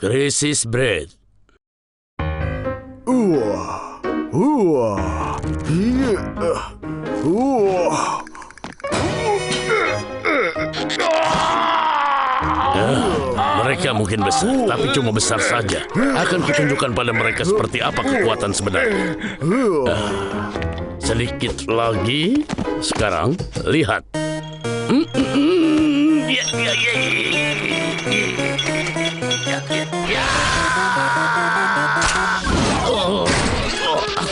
Krisis Bread. Mereka mungkin besar, tapi cuma besar saja. Akan kutunjukkan pada mereka seperti apa kekuatan sebenarnya. Sedikit lagi. Sekarang, lihat.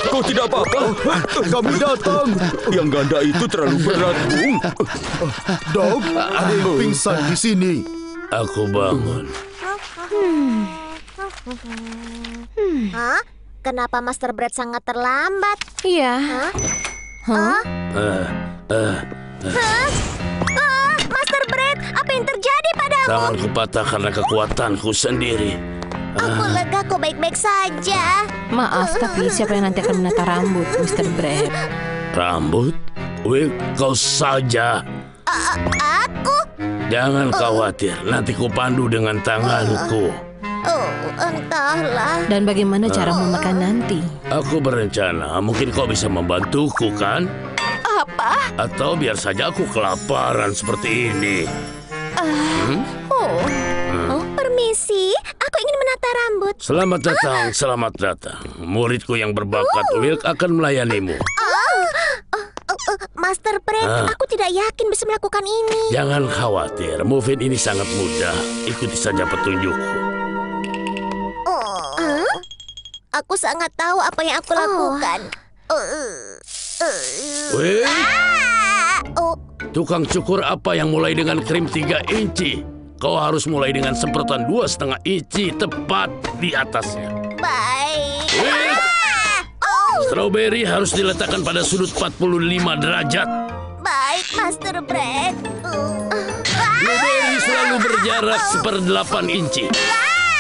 Kau tidak apa-apa? Kami datang. Yang ganda itu terlalu berat, Bung. Dog, ada yang pingsan di sini. Aku bangun. Hah? Kenapa Master Bread sangat terlambat? Iya. Hah? Master Bread, apa yang terjadi padamu? Tanganku patah karena kekuatanku sendiri. Aku lega kok baik-baik saja. Maaf, tapi siapa yang nanti akan menata rambut, Mr. Bread? Rambut? Will, kau saja. Aku? Jangan khawatir, nanti ku pandu dengan tanganku. Oh, entahlah. Dan bagaimana cara memakan nanti? Aku berencana, mungkin kau bisa membantuku, kan? Apa? Atau biar saja aku kelaparan seperti ini. Permisi, aku ingin menata rambut. Selamat datang, selamat datang. Muridku yang berbakat, Will, akan melayanimu. Master Bread, aku tidak yakin bisa melakukan ini. Jangan khawatir, move-in ini sangat mudah. Ikuti saja petunjukku. Aku sangat tahu apa yang aku lakukan. Will, tukang cukur apa yang mulai dengan krim 3 inci? Kau harus mulai dengan semprotan 2,5 inci tepat di atasnya. Baik. Will, strawberry harus diletakkan pada sudut 45 derajat. Baik, Master Bread. Blueberry selalu berjarak 1/8 inci.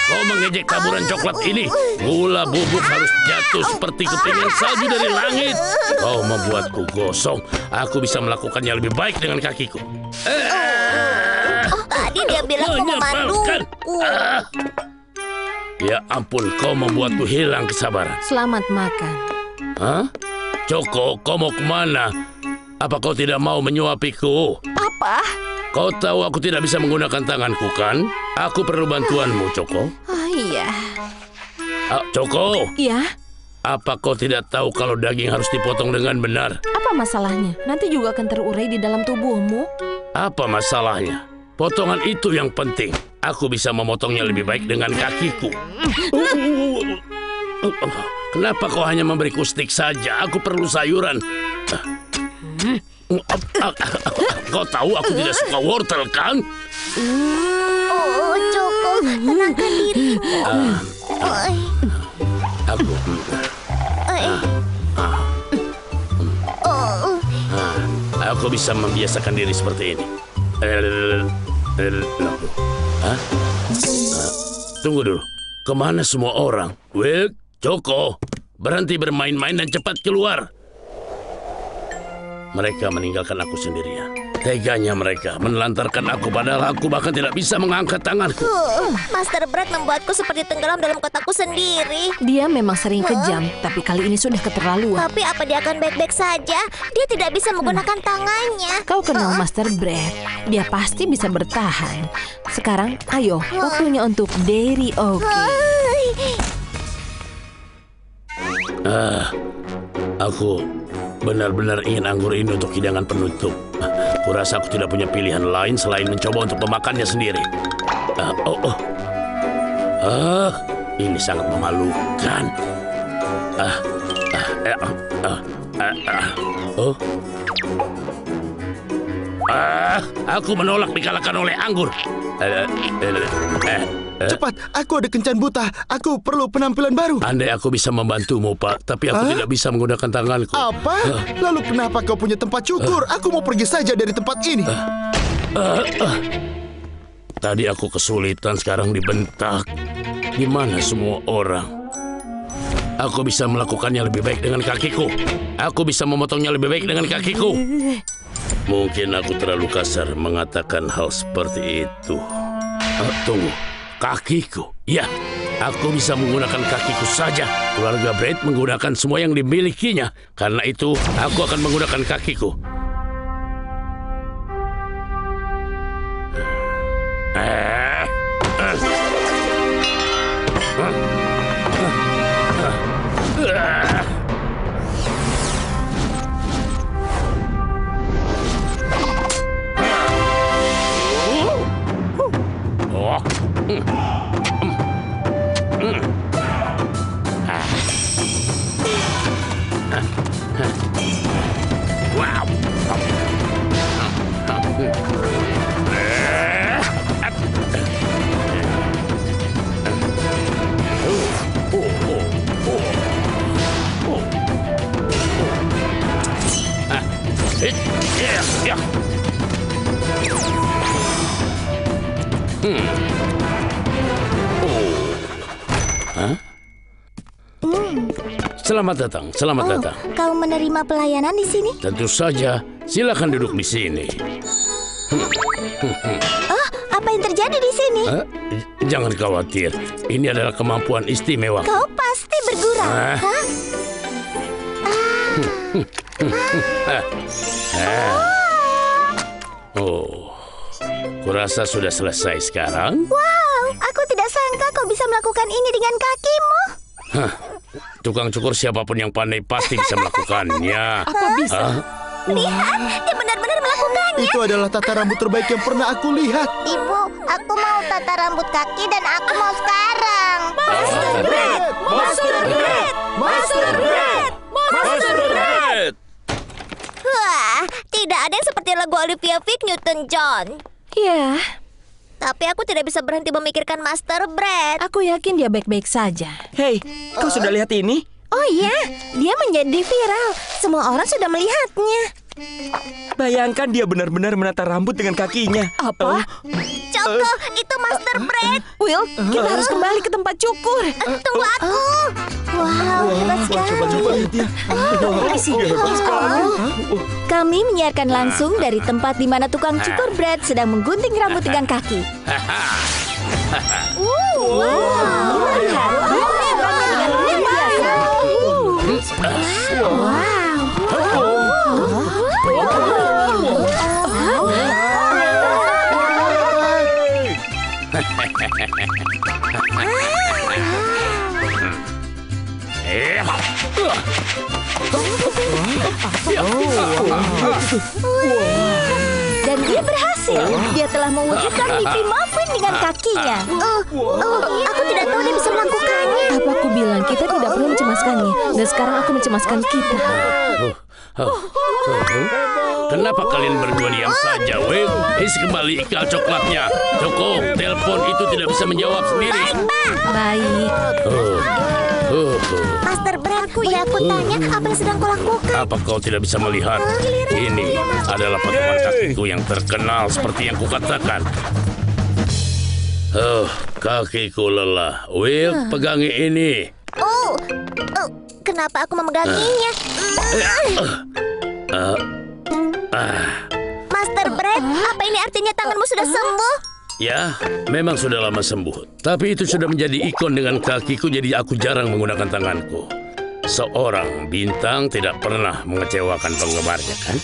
Kau mengejek taburan coklat ini. Gula bubuk harus jatuh seperti kepingan salju dari langit. Kau membuatku gosong. Aku bisa melakukannya lebih baik dengan kakiku. Tadi dia bilang mau Menyebalkan. memanduku. Ya ampun, kau membuatku hilang kesabaran. Selamat makan. Hah? Choco, kau mau kemana? Apa kau tidak mau menyuapiku? Apa? Kau tahu aku tidak bisa menggunakan tanganku, kan? Aku perlu bantuanmu, Choco. Iya. Choco, Iya? apa kau tidak tahu kalau daging harus dipotong dengan benar? Apa masalahnya? Nanti juga akan terurai di dalam tubuhmu. Apa masalahnya? Potongan itu yang penting. Aku bisa memotongnya lebih baik dengan kakiku. Kenapa kau hanya memberiku stik saja? Aku perlu sayuran. Kau tahu aku tidak suka wortel, kan? Choco, tenangkan dirimu. Aku... Aku bisa membiasakan diri seperti ini. Tunggu dulu. Kemana semua orang? Will, Choco, berhenti bermain-main dan cepat keluar. Mereka meninggalkan aku sendirian. Teganya mereka menelantarkan aku, padahal aku bahkan tidak bisa mengangkat tanganku. Master Bread membuatku seperti tenggelam dalam kotakku sendiri. Dia memang sering kejam, tapi kali ini sudah keterlaluan. Tapi apa dia akan baik-baik saja? Dia tidak bisa menggunakan tangannya. Kau kenal Master Bread. Dia pasti bisa bertahan. Sekarang, ayo, waktunya untuk Dairy Oki. Aku benar-benar ingin anggur ini untuk hidangan penutup. Kurasa aku tidak punya pilihan lain selain mencoba untuk memakannya sendiri. Ini sangat memalukan. Aku menolak dikalahkan oleh anggur. Cepat, aku ada kencan buta. Aku perlu penampilan baru. Andai aku bisa membantumu, Pak, tapi aku tidak bisa menggunakan tanganku. Apa? Lalu kenapa kau punya tempat cukur? Aku mau pergi saja dari tempat ini. Tadi aku kesulitan, sekarang dibentak. Gimana semua orang? Aku bisa melakukannya lebih baik dengan kakiku. Aku bisa memotongnya lebih baik dengan kakiku. Mungkin aku terlalu kasar mengatakan hal seperti itu. Tunggu. Kakiku? Ya, aku bisa menggunakan kakiku saja. Keluarga Brett menggunakan semua yang dimilikinya. Karena itu, aku akan menggunakan kakiku. Selamat datang, selamat datang. Kau menerima pelayanan di sini? Tentu saja, silakan duduk di sini. Oh, apa yang terjadi di sini? Jangan khawatir, ini adalah kemampuan istimewa. Kau pasti bergurau. Oh, kurasa sudah selesai sekarang. Wow, aku tidak sangka kau bisa melakukan ini dengan kakimu. Tukang cukur siapapun yang pandai pasti bisa melakukannya. Apa bisa? Lihat, dia benar-benar melakukannya. Itu adalah tata rambut terbaik yang pernah aku lihat. Ibu, aku mau tata rambut kaki dan aku mau sekarang. Master Brett! Master Brett! Master Brett! Master Brett! Wah, tidak ada yang seperti lagu Olivia Vick Newton-John. Ya, Tapi aku tidak bisa berhenti memikirkan Master Brett. aku yakin dia baik-baik saja. Hei, kau sudah lihat ini? Oh iya, dia menjadi viral. Semua orang sudah melihatnya. Bayangkan dia benar-benar menata rambut dengan kakinya. Apa? Choco, itu Master Brett. Will, kita harus kembali ke tempat cukur. Tunggu aku. Wow, hebat sekali. Coba lihat dia. Permisi. Kami menyiarkan langsung dari tempat di mana tukang cukur Brett sedang menggunting rambut dengan kaki. Dan dia berhasil. Dia telah mewujudkan mimpi muffin dengan kakinya. Aku tidak tahu dia bisa melakukannya. Apa aku bilang kita tidak perlu mencemaskannya. Dan sekarang aku mencemaskan kita. Kenapa kalian berdua diam saja, Will? Isi kembali ikal coklatnya. Cukup, telepon itu tidak bisa menjawab sendiri. Baik. Master Brett, ya aku tanya apa yang sedang kau lakukan? Apa kau tidak bisa melihat? Ini adalah potongan kakiku yang terkenal seperti yang kukatakan. Kakiku lelah. Will, pegangi ini. Kenapa aku memeganginya? Master Brett, apa ini artinya tanganmu sudah sembuh? Ya, memang sudah lama sembuh. Tapi itu sudah menjadi ikon dengan kakiku, jadi aku jarang menggunakan tanganku. Seorang bintang tidak pernah mengecewakan penggemarnya, kan?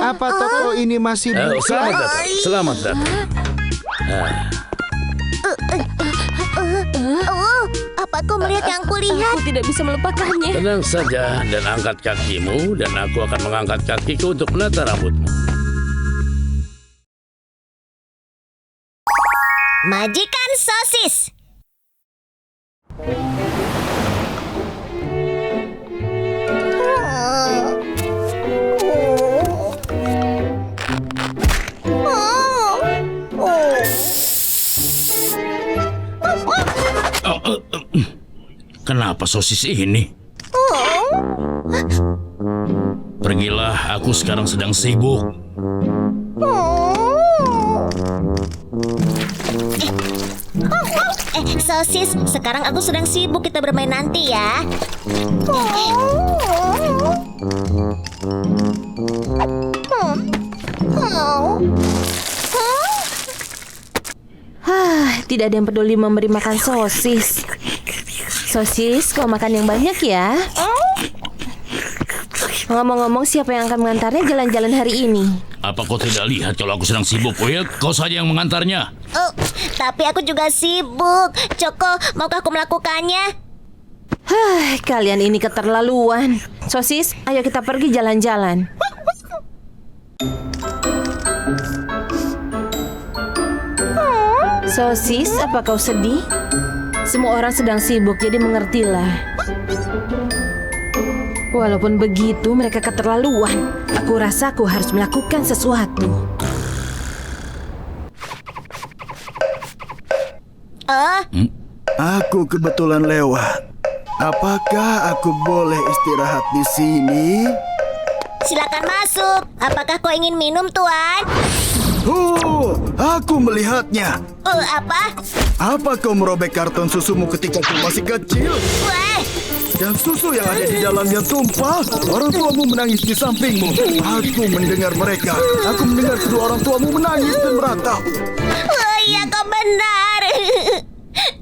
Apa toko ini masih buka? Selamat datang, selamat datang. Apa kau melihat yang kulihat? Aku tidak bisa melupakannya. Tenang saja dan angkat kakimu, dan aku akan mengangkat kakiku untuk menata rambutmu. Majikan sosis. Kenapa sosis ini? Pergilah, aku sekarang sedang sibuk. Sosis, sekarang aku sedang sibuk. Kita bermain nanti ya. tidak ada yang peduli memberi makan sosis. Sosis, kau makan yang banyak ya. Ngomong-ngomong, siapa yang akan mengantarnya jalan-jalan hari ini? Apa kau tidak lihat kalau aku sedang sibuk, Will? Kau saja yang mengantarnya. Oh, tapi aku juga sibuk. Choco, maukah aku melakukannya? Kalian ini keterlaluan. Sosis, ayo kita pergi jalan-jalan. Sosis, apa kau sedih? Semua orang sedang sibuk, jadi mengertilah. Walaupun begitu, mereka keterlaluan. Aku rasa aku harus melakukan sesuatu. Aku kebetulan lewat. Apakah aku boleh istirahat di sini? Silakan masuk. Apakah kau ingin minum, Tuan? Oh, aku melihatnya. Apa? Apa kau merobek karton susumu ketika kau masih kecil? Wah, Dan susu yang ada di dalamnya tumpah. Orang tuamu menangis di sampingmu. Aku mendengar mereka. Aku mendengar kedua orang tuamu menangis dan meratap. oh iya, kau benar.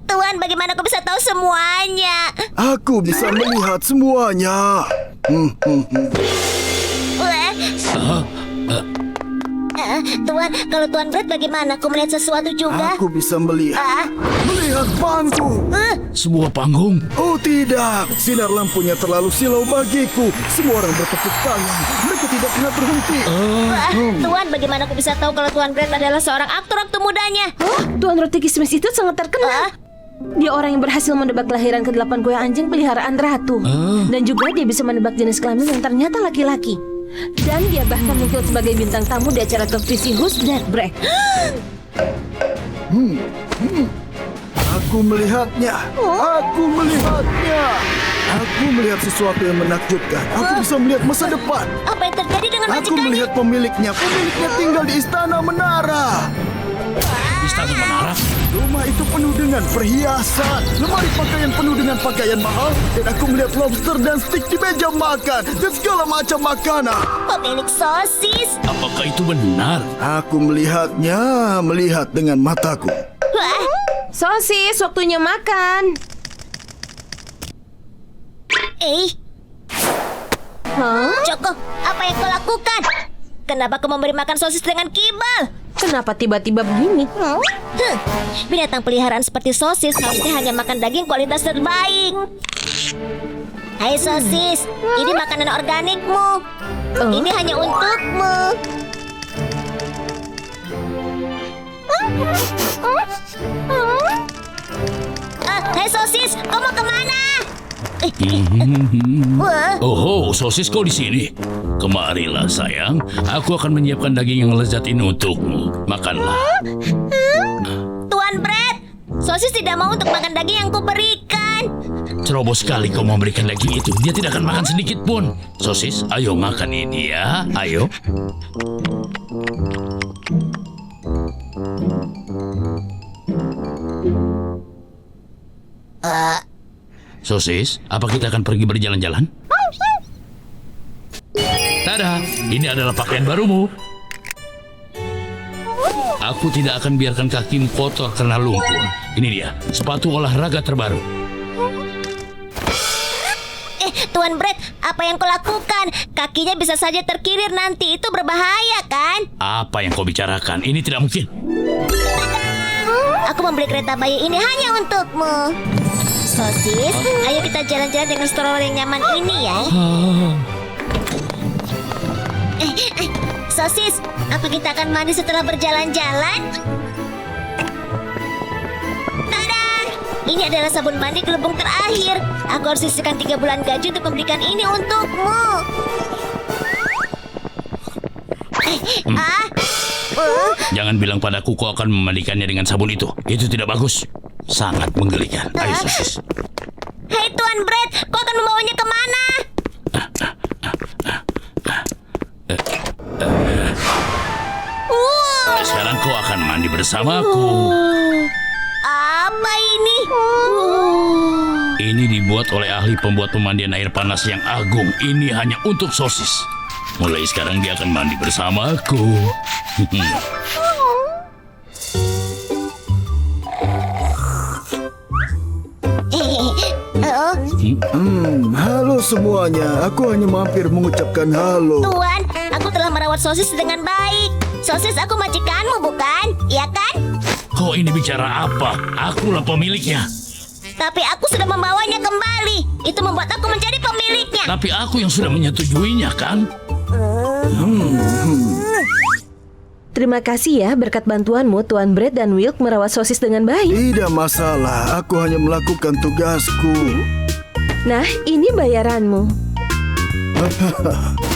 Tuan, bagaimana kau bisa tahu semuanya? Aku bisa melihat semuanya. Wah. Tuan, kalau Tuan Brett bagaimana? Kau melihat sesuatu juga? Aku bisa melihat. Melihat panggung. Sebuah panggung. Oh tidak, sinar lampunya terlalu silau bagiku. Semua orang bertepuk tangan. Mereka tidak pernah berhenti. Tuan, bagaimana kau bisa tahu kalau Tuan Brett adalah seorang aktor-aktor mudanya? Tuan Roti Kismis itu sangat terkenal. Dia orang yang berhasil menebak kelahiran ke-8 kue anjing peliharaan ratu. Dan juga dia bisa menebak jenis kelamin yang ternyata laki-laki. Dan dia bahkan muncul sebagai bintang tamu di acara televisi Who's That Break. Aku melihatnya. Aku melihatnya. Aku melihat sesuatu yang menakjubkan. Aku bisa melihat masa depan. Apa yang terjadi dengan Aku majikannya? melihat pemiliknya. Pemiliknya tinggal di Istana Menara. Istana Menara. Rumah itu penuh dengan perhiasan. Lemari pakaian penuh dengan pakaian mahal. Dan aku melihat lobster dan steak di meja makan. Dan segala macam makanan. Pemilik sosis. Apakah itu benar? Aku melihatnya. Melihat dengan mataku. Wah, Sosis, waktunya makan. Choco, apa yang kau lakukan? Kenapa kau memberi makan sosis dengan kibal? Kenapa tiba-tiba begini? Binatang peliharaan seperti sosis harusnya hanya makan daging kualitas terbaik. Hai sosis, ini makanan organikmu. Ini hanya untukmu. Hai sosis, kau mau kemana? Wah, Oh, sosis kau di sini. Kemarilah sayang, aku akan menyiapkan daging yang lezat ini untukmu. Makanlah. Tuan Brett, sosis tidak mau untuk makan daging yang kuberikan. Ceroboh sekali kau memberikan daging itu. Dia tidak akan makan sedikit pun. Sosis, ayo makan ini ya. Ayo. Sosis, apa kita akan pergi berjalan-jalan? Tada, ini adalah pakaian barumu. Aku tidak akan biarkan kakimu kotor karena lumpur. Ini dia, sepatu olahraga terbaru. Tuan Brett, apa yang kau lakukan? Kakinya bisa saja terkilir nanti. Itu berbahaya, kan? Apa yang kau bicarakan? Ini tidak mungkin. Aku membeli kereta bayi ini hanya untukmu. Sosis, ayo kita jalan-jalan dengan stroller yang nyaman ini ya. Sosis, apa kita akan mandi setelah berjalan-jalan? Tada! Ini adalah sabun mandi gelembung terakhir. Aku harus sisihkan 3 bulan gaji untuk memberikan ini untukmu. Jangan bilang padaku kau akan memandikannya dengan sabun itu. Itu tidak bagus. Sangat menggelikan. Ayo, sosis. Hei Tuan Brett, kau akan membawanya kemana? Sekarang kau akan mandi bersamaku. Apa ini? Ini dibuat oleh ahli pembuat pemandian air panas yang agung. Ini hanya untuk sosis. Mulai sekarang dia akan mandi bersamaku. Halo semuanya. Aku hanya mampir mengucapkan halo. Tuan, aku telah merawat sosis dengan baik. Sosis aku majikanmu, bukan? Iya kan? Kau ini bicara apa? Akulah pemiliknya. Tapi aku sudah membawanya kembali. Itu membuat aku menjadi pemiliknya. Tapi aku yang sudah menyetujuinya, kan? Terima kasih ya berkat bantuanmu Tuan Brad dan Wilk merawat sosis dengan baik. Tidak masalah. Aku hanya melakukan tugasku. Nah, ini bayaranmu.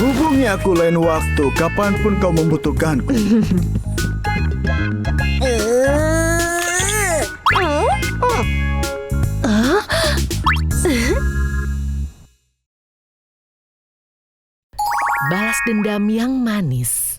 Hubungi aku lain waktu. Kapanpun kau membutuhkanku. Balas dendam yang manis.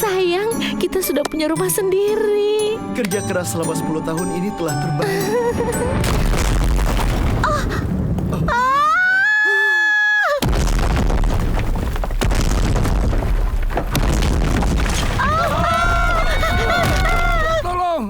Sayang, kita sudah punya rumah sendiri. Kerja keras selama 10 tahun ini telah terbayar. Tolong!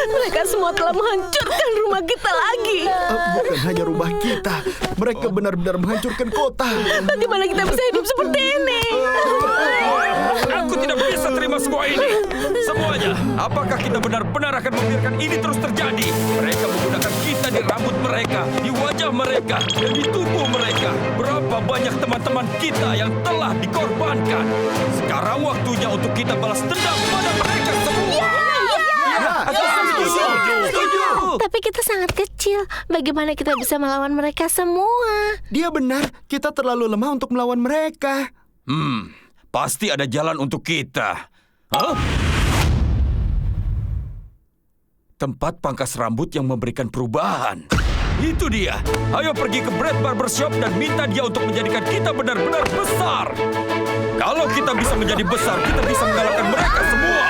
Mereka semua telah menghancurkan rumah kita lagi. Bukan hanya rumah kita. Mereka benar-benar menghancurkan kota. Bagaimana kita bisa hidup seperti ini? Aku tidak bisa terima semua ini. Semuanya, apakah kita benar-benar akan membiarkan ini terus terjadi? Mereka menggunakan kita di rambut mereka, di wajah mereka, dan di tubuh mereka. Berapa banyak teman-teman kita yang telah dikorbankan. Sekarang waktunya untuk kita balas dendam pada mereka semua. Tapi kita sangat kecil. Bagaimana kita bisa melawan mereka semua? Dia benar. Kita terlalu lemah untuk melawan mereka. Pasti ada jalan untuk kita. Hah? Tempat pangkas rambut yang memberikan perubahan. Itu dia. Ayo pergi ke Brad Barbershop dan minta dia untuk menjadikan kita benar-benar besar. Kalau kita bisa menjadi besar, kita bisa mengalahkan mereka semua.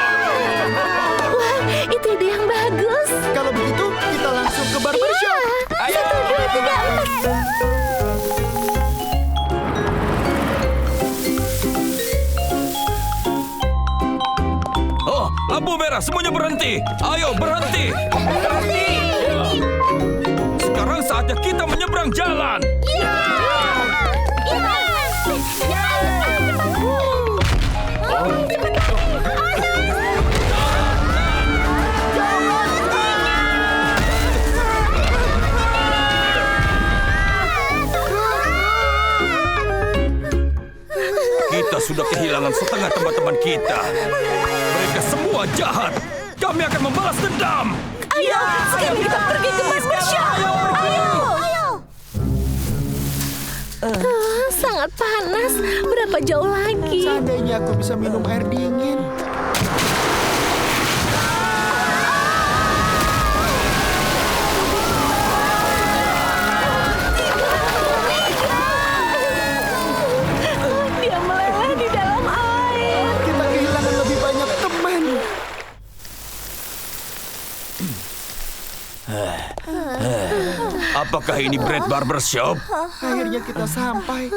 Wah, itu ide yang bagus. Kalau begitu, kita langsung ke barbershop. Ayo. Oh, lampu merah, semuanya berhenti. Ayo, berhenti. Berhenti. Sekarang saatnya kita menyeberang jalan. Kita sudah kehilangan setengah teman-teman kita. Mereka semua jahat. Kami akan membalas dendam. Ayo, sekarang kita pergi ke barbershop. Sangat panas. Berapa jauh lagi? Seandainya aku bisa minum air dingin. Dia meleleh di dalam air. Kita kehilangan lebih banyak teman. Apakah ini Brad Barbershop? Akhirnya kita sampai.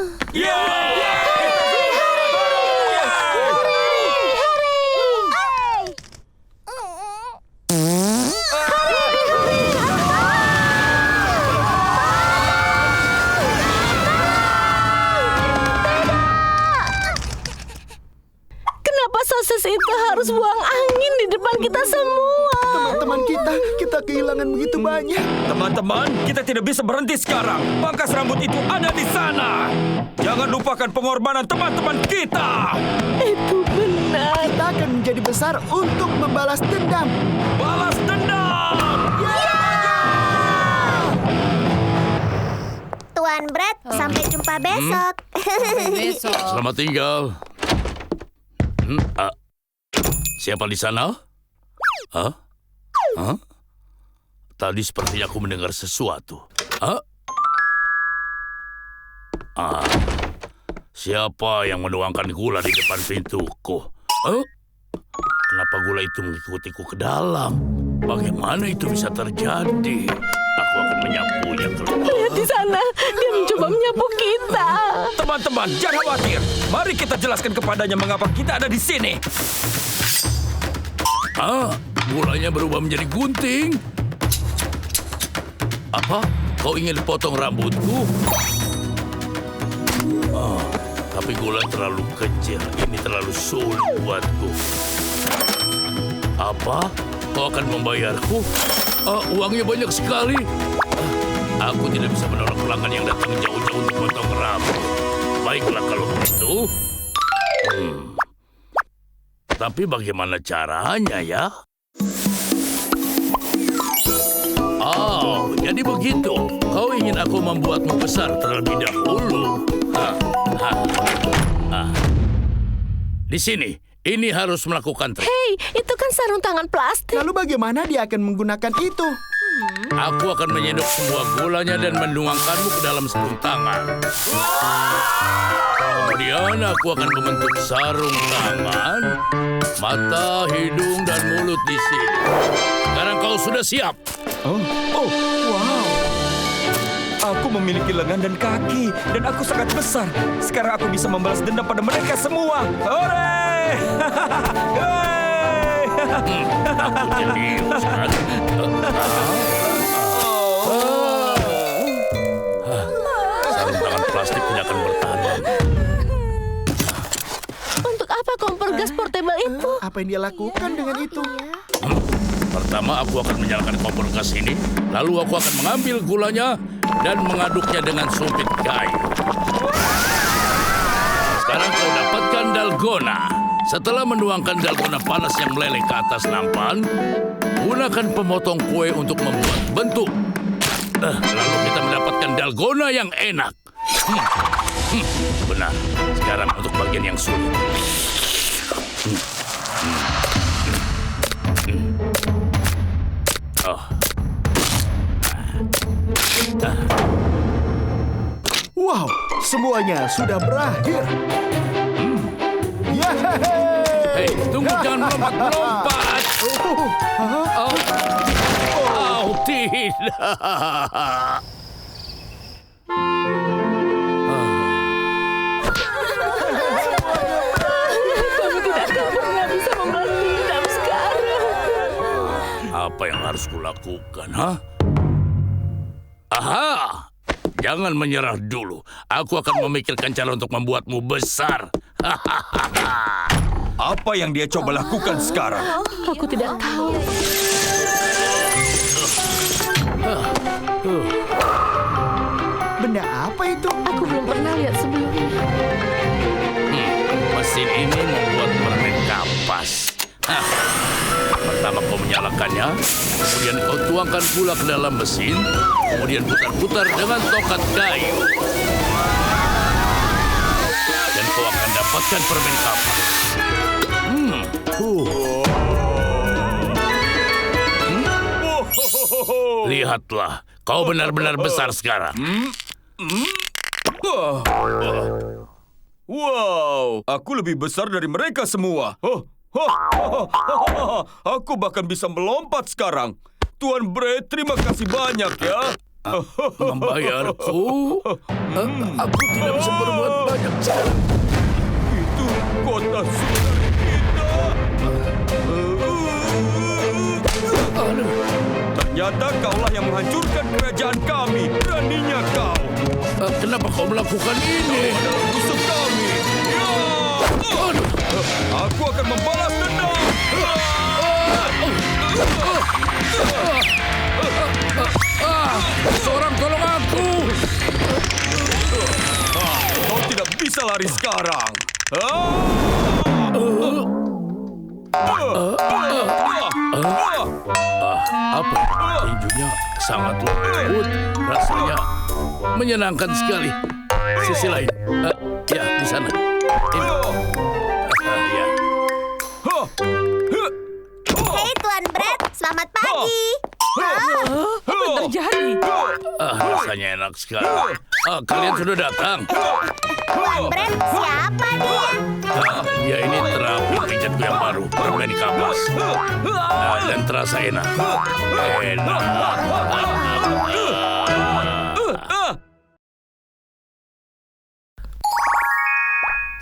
Kenapa sosis itu harus buang angin di depan kita semua? Teman-teman kita kehilangan begitu banyak. Teman-teman, kita tidak bisa berhenti sekarang. Pangkas rambut itu ada di sana. Jangan lupakan pengorbanan teman-teman kita. Itu benar. benar. Kita akan menjadi besar untuk membalas dendam. Balas dendam! Tuan Brad, sampai jumpa besok. Selamat tinggal. Siapa di sana? Tadi sepertinya aku mendengar sesuatu. Siapa yang menuangkan gula di depan pintuku? Kenapa gula itu mengikutiku ke dalam? Bagaimana itu bisa terjadi? Aku akan menyapunya keluar. Lihat di sana, dia mencoba menyapu kita. Teman-teman, jangan khawatir. Mari kita jelaskan kepadanya mengapa kita ada di sini. Gulanya berubah menjadi gunting. Apa? Kau ingin potong rambutku? Tapi gula terlalu kecil. Ini terlalu sulit buatku. Apa? Kau akan membayarku? Uangnya banyak sekali. Aku tidak bisa menolak pelanggan yang datang jauh-jauh untuk potong rambut. Baiklah kalau begitu. Tapi bagaimana caranya ya? Jadi begitu. Kau ingin aku membuatmu besar terlebih dahulu. Di sini, ini harus melakukan trik. Hei, itu kan sarung tangan plastik. Lalu bagaimana dia akan menggunakan itu? Aku akan menyedok semua gulanya dan menuangkanmu ke dalam sarung tangan. Kemudian aku akan membentuk sarung tangan, mata, hidung, dan mulut di sini. Sekarang kau sudah siap. Wow. Aku memiliki lengan dan kaki, dan aku sangat besar. Sekarang aku bisa membalas dendam pada mereka semua. Hore! Aku jenius kan? Sarung tangan plastik tidak akan bertahan lama. Untuk apa kompor gas portable itu? Apa yang dia lakukan dengan itu? Pertama, aku akan menyalakan kompor gas ini. Lalu aku akan mengambil gulanya dan mengaduknya dengan sumpit kayu. Sekarang kau dapatkan dalgona. Setelah menuangkan dalgona panas yang meleleh ke atas nampan, gunakan pemotong kue untuk membuat bentuk. Lalu kita mendapatkan dalgona yang enak. Benar. Sekarang untuk bagian yang sulit. Wow, semuanya sudah berakhir. Hei, tunggu, jangan melompat-melompat. Tidak. Kamu tidak akan pernah bisa membalas dendam sekarang. Apa yang harus kulakukan, Aha! Jangan menyerah dulu. Aku akan memikirkan cara untuk membuatmu besar. Apa yang dia coba lakukan sekarang? Aku tidak tahu. Benda apa itu? Aku belum pernah lihat sebelumnya. Mesin ini membuat permen kapas. Pertama kau menyalakannya, kemudian kau tuangkan gula ke dalam mesin, kemudian putar-putar dengan tokat kayu. Dan kau akan dapatkan permen kapas. Lihatlah, kau benar-benar besar sekarang. Wow, aku lebih besar dari mereka semua. Aku bahkan bisa melompat sekarang. Tuan Brad, terima kasih banyak ya. Membayarku? Aku tidak bisa berbuat banyak sekarang. Itu kota saudara kita. Ternyata kaulah yang menghancurkan kerajaan kami. Beraninya kau. Kenapa kau melakukan ini? Adalah musuh kami. Ya! Aku akan membalas dendam. Seorang tolong aku! Kau tidak bisa lari sekarang. Apa? Tinjunya sangat lembut. Rasanya menyenangkan sekali. Sisi lain. Ya, di sana. Ini. Ya. Hei Tuan Brett, selamat pagi. Apa yang terjadi? Rasanya enak sekali. Kalian sudah datang. Tuan Brett, siapa dia? Dia ini terapi pijatku yang baru, permen kabas. Dan terasa enak. Enak.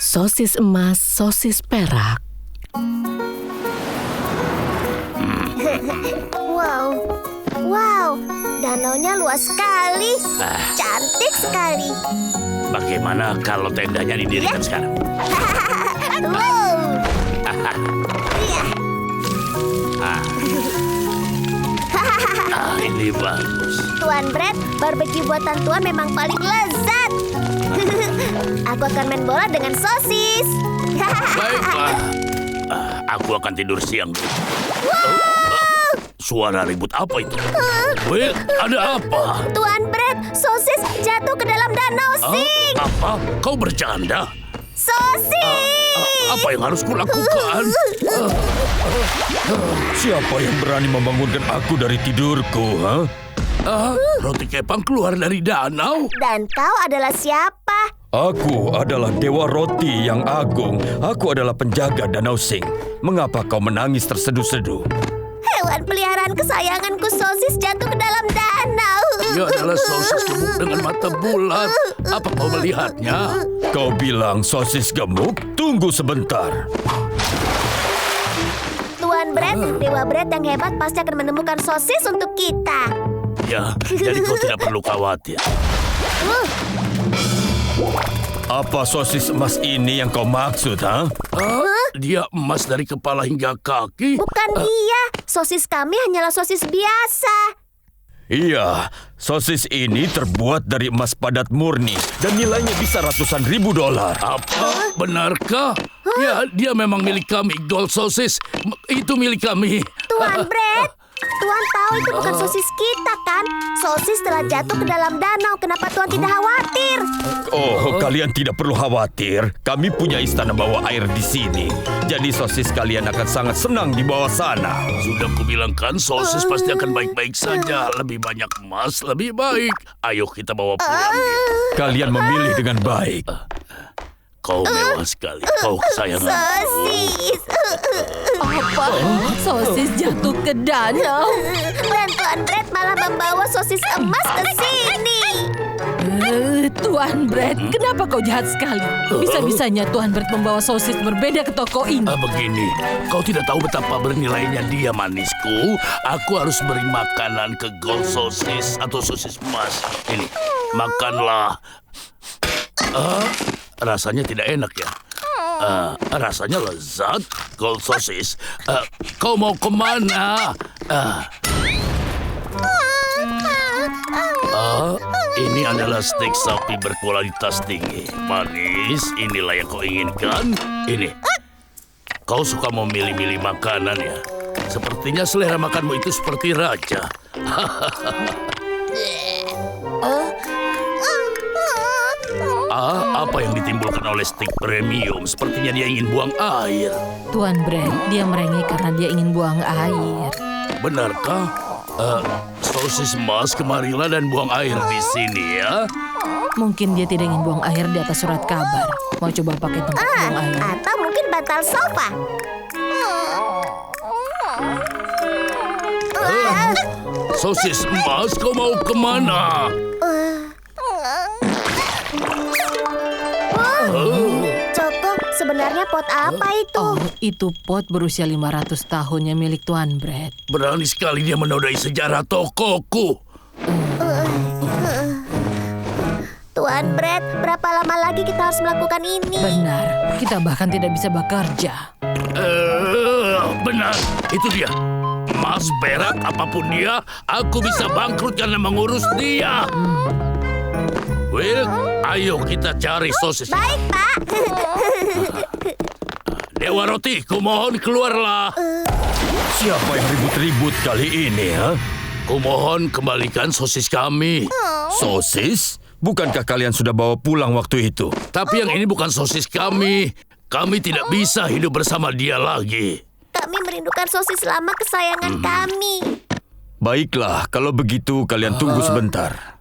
Sosis emas, sosis perak. Wow, danaunya luas sekali. Cantik sekali. Bagaimana kalau tendanya didirikan sekarang? Wow. Iya. Ini bagus. Tuan Brett, barbeque buatan Tuan memang paling lezat. Aku akan main bola dengan sosis. Baiklah. Aku akan tidur siang. Suara ribut apa itu? Will, ada apa? Tuan Brett, sosis jatuh ke dalam danau Sing. Apa? Kau bercanda? Sosis. Apa yang harus kulakukan? Siapa yang berani membangunkan aku dari tidurku, ha? Roti kepang keluar dari danau? Dan kau adalah siapa? Aku adalah Dewa Roti yang agung. Aku adalah penjaga Danau Sing. Mengapa kau menangis terseduh-seduh? Hewan peliharaan kesayanganku sosis jatuh ke dalam danau. Dia adalah sosis gemuk dengan mata bulat. Apa kau melihatnya? Kau bilang sosis gemuk? Tunggu sebentar. Tuan Brett, Dewa Brett yang hebat pasti akan menemukan sosis untuk kita. Ya, jadi kau tidak perlu khawatir. Apa sosis emas ini yang kau maksud, ha? Dia emas dari kepala hingga kaki. Bukan dia, sosis kami hanyalah sosis biasa. Iya, sosis ini terbuat dari emas padat murni dan nilainya bisa ratusan ribu dolar. Apa? Benarkah? Ya, dia memang milik kami, Gold Sosis. Itu milik kami. Tuan Brett, Tuan tahu itu bukan sosis kita kan? Sosis telah jatuh ke dalam danau. Kenapa Tuan tidak khawatir? Oh, kalian tidak perlu khawatir. Kami punya istana bawah air di sini. Jadi sosis kalian akan sangat senang di bawah sana. Sudah kubilangkan sosis pasti akan baik-baik saja. Lebih banyak emas, lebih baik. Ayo kita bawa pulang dia. Kalian memilih dengan baik. Kau mewah sekali. Kau kesayangan. Sosis. Apa? Sosis jatuh ke danau. Dan Tuan Brett malah membawa sosis emas ke sini. Tuan Brett, kenapa kau jahat sekali? Bisa-bisanya Tuan Brett membawa sosis berbeda ke toko ini. Begini, kau tidak tahu betapa bernilainya dia, manisku. Aku harus beri makanan ke Gold Sosis atau sosis emas. Ini, makanlah. Rasanya tidak enak ya. Rasanya lezat, Gold Sosis. Kau mau kemana? Ini adalah steak sapi berkualitas tinggi. Manis, inilah yang kau inginkan. Ini. Kau suka memilih-milih makanan ya? Sepertinya selera makanmu itu seperti raja. Apa yang ditimbulkan oleh steak premium? Sepertinya dia ingin buang air. Tuan Brett, dia merengek karena dia ingin buang air. Benarkah? Sosis emas kemarilah dan buang air di sini ya. Mungkin dia tidak ingin buang air di atas surat kabar. Mau coba pakai tempat buang air. Atau mungkin bantal sofa. Sosis emas, kau mau kemana? Coko, sebenarnya pot apa itu? Oh, itu pot berusia 500 tahunnya milik Tuan Brett. Berani sekali dia menodai sejarah tokoku. Tuan Brett, berapa lama lagi kita harus melakukan ini? Benar, kita bahkan tidak bisa bekerja. Benar, itu dia. Emas, perak, apapun dia, aku bisa bangkrut karena mengurus dia. Will, ayo kita cari sosis. Baik, Pak. Dewa Roti, kumohon keluarlah. Siapa yang ribut-ribut kali ini, ha? Kumohon kembalikan sosis kami. Sosis? Bukankah kalian sudah bawa pulang waktu itu? Tapi yang ini bukan sosis kami. Kami tidak bisa hidup bersama dia lagi. Kami merindukan sosis lama kesayangan kami. Baiklah, kalau begitu kalian tunggu sebentar.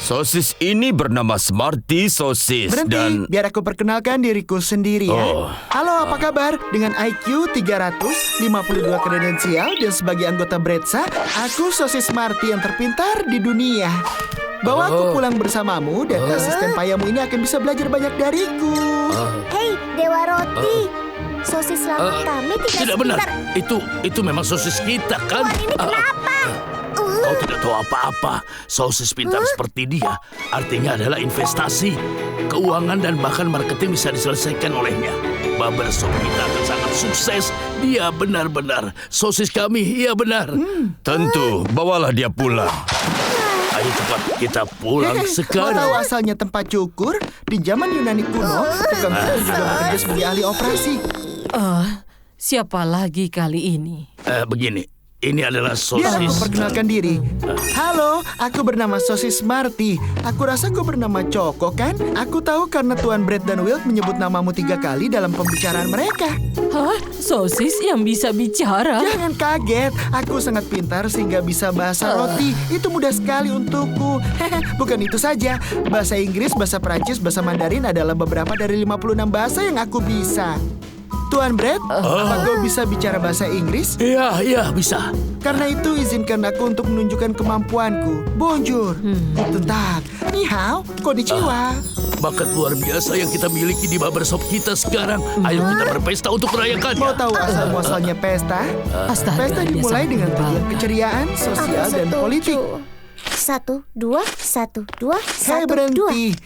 Sosis ini bernama Smarty Sosis Berhenti, biar aku perkenalkan diriku sendiri ya. Halo, apa kabar? Dengan IQ 352 kredensial dan sebagai anggota Bretsa, aku Sosis Smarty yang terpintar di dunia. Bawa aku pulang bersamamu dan asisten payamu ini akan bisa belajar banyak dariku. Hei, Dewa Roti. Sosis lama kami Tidak benar. Itu memang sosis kita kan? Tuan ini kenapa? Kau tidak tahu apa-apa. Sosis pintar seperti dia artinya adalah investasi, keuangan dan bahkan marketing bisa diselesaikan olehnya. Barbershop kita akan sangat sukses. Dia benar-benar sosis kami. Iya benar. Tentu, bawalah dia pulang. Ayo cepat kita pulang Mau sekarang. tahu asalnya tempat cukur? Di zaman Yunani kuno, tukang cukur juga bekerja sebagai ahli operasi. Siapa lagi kali ini? Begini. Ini adalah Biar aku sosis. perkenalkan diri. Halo, aku bernama Sosis Smarty. Aku rasa kau bernama Choco kan? Aku tahu karena Tuan Brett dan Wilt menyebut namamu 3 kali dalam pembicaraan mereka. Hah? Sosis yang bisa bicara? Jangan kaget, aku sangat pintar sehingga bisa bahasa roti. Itu mudah sekali untukku. Bukan itu saja, bahasa Inggris, bahasa Prancis, bahasa Mandarin adalah beberapa dari 56 bahasa yang aku bisa. Tuan Brett, apa kau bisa bicara bahasa Inggris? Iya, bisa. Karena itu izinkan aku untuk menunjukkan kemampuanku. Bonjour, guten tag, ni hao, konnichiwa. Bakat luar biasa yang kita miliki di barbershop kita sekarang. Ayo kita berpesta untuk merayakannya. Mau tahu asal-muasalnya pesta? Astaga, Pesta dia dimulai sangat dengan tujuan berbangga. keceriaan, sosial, dan politik. 1, 2, 1, 2, 1, 2. Hei, berhenti.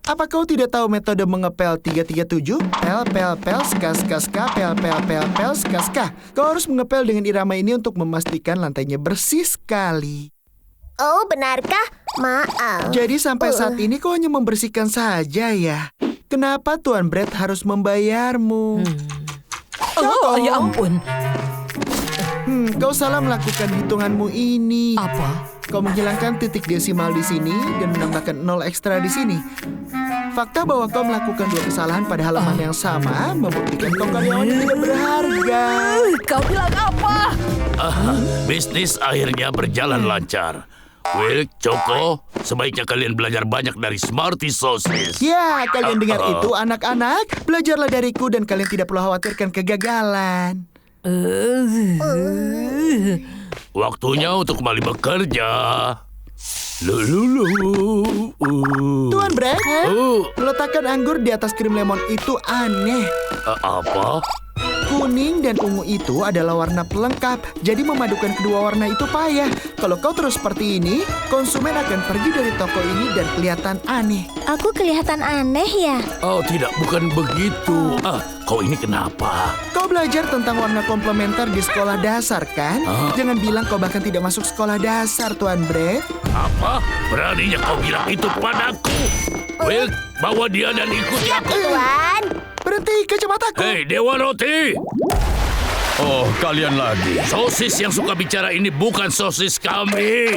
Apa kau tidak tahu metode mengepel 337? Pel, pel, pel, ska, ska, ska, pel, pel, pel, pel, ska, ska. Kau harus mengepel dengan irama ini untuk memastikan lantainya bersih sekali. Oh, benarkah? Maaf. Jadi sampai saat ini kau hanya membersihkan saja ya? Kenapa Tuan Brett harus membayarmu? Oh, ya ampun. Kau salah melakukan hitunganmu ini. Apa? Kau menghilangkan titik desimal di sini dan menambahkan 0 ekstra di sini. Fakta bahwa kau melakukan 2 kesalahan pada halaman yang sama membuktikan kau karyawan yang tidak berharga. Kau bilang apa? Bisnis akhirnya berjalan lancar. Will, Choco, sebaiknya kalian belajar banyak dari Smarty Sosis. Ya, kalian dengar itu anak-anak? Belajarlah dariku dan kalian tidak perlu khawatirkan kegagalan. Waktunya untuk kembali bekerja. Lulu. Tuan Brett, Oh, meletakkan anggur di atas krim lemon itu aneh. apa? Kuning dan ungu itu adalah warna pelengkap, jadi memadukan kedua warna itu payah. Kalau kau terus seperti ini, konsumen akan pergi dari toko ini dan kelihatan aneh. Aku kelihatan aneh ya? Oh, tidak, bukan begitu. Kau ini kenapa? Kau belajar tentang warna komplementer di sekolah dasar, kan? Jangan bilang kau bahkan tidak masuk sekolah dasar, Tuan Brett. Apa? Beraninya kau bilang itu padaku? Will, bawa dia dan ikuti aku. Tuan. Berhenti, kacamataku. Hei, Dewa Roti. Oh, kalian lagi. Sosis yang suka bicara ini bukan sosis kami.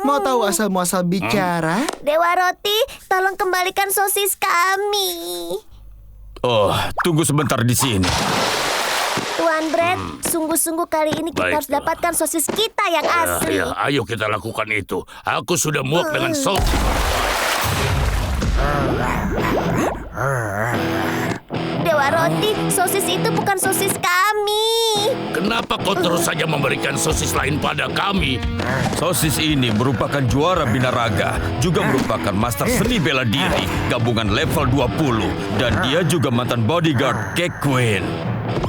Mau tahu asal-muasal bicara? Dewa Roti, tolong kembalikan sosis kami. Oh, tunggu sebentar di sini. Tuan Brett, sungguh-sungguh kali ini kita harus Baiklah. dapatkan sosis kita yang asli. Ya, ayo kita lakukan itu. Aku sudah muak dengan sosis. Dewa Roti, sosis itu bukan sosis kami. Kenapa kau terus saja memberikan sosis lain pada kami? Sosis ini merupakan juara binaraga, juga merupakan master seni bela diri, gabungan level 20, dan dia juga mantan bodyguard Cake Queen.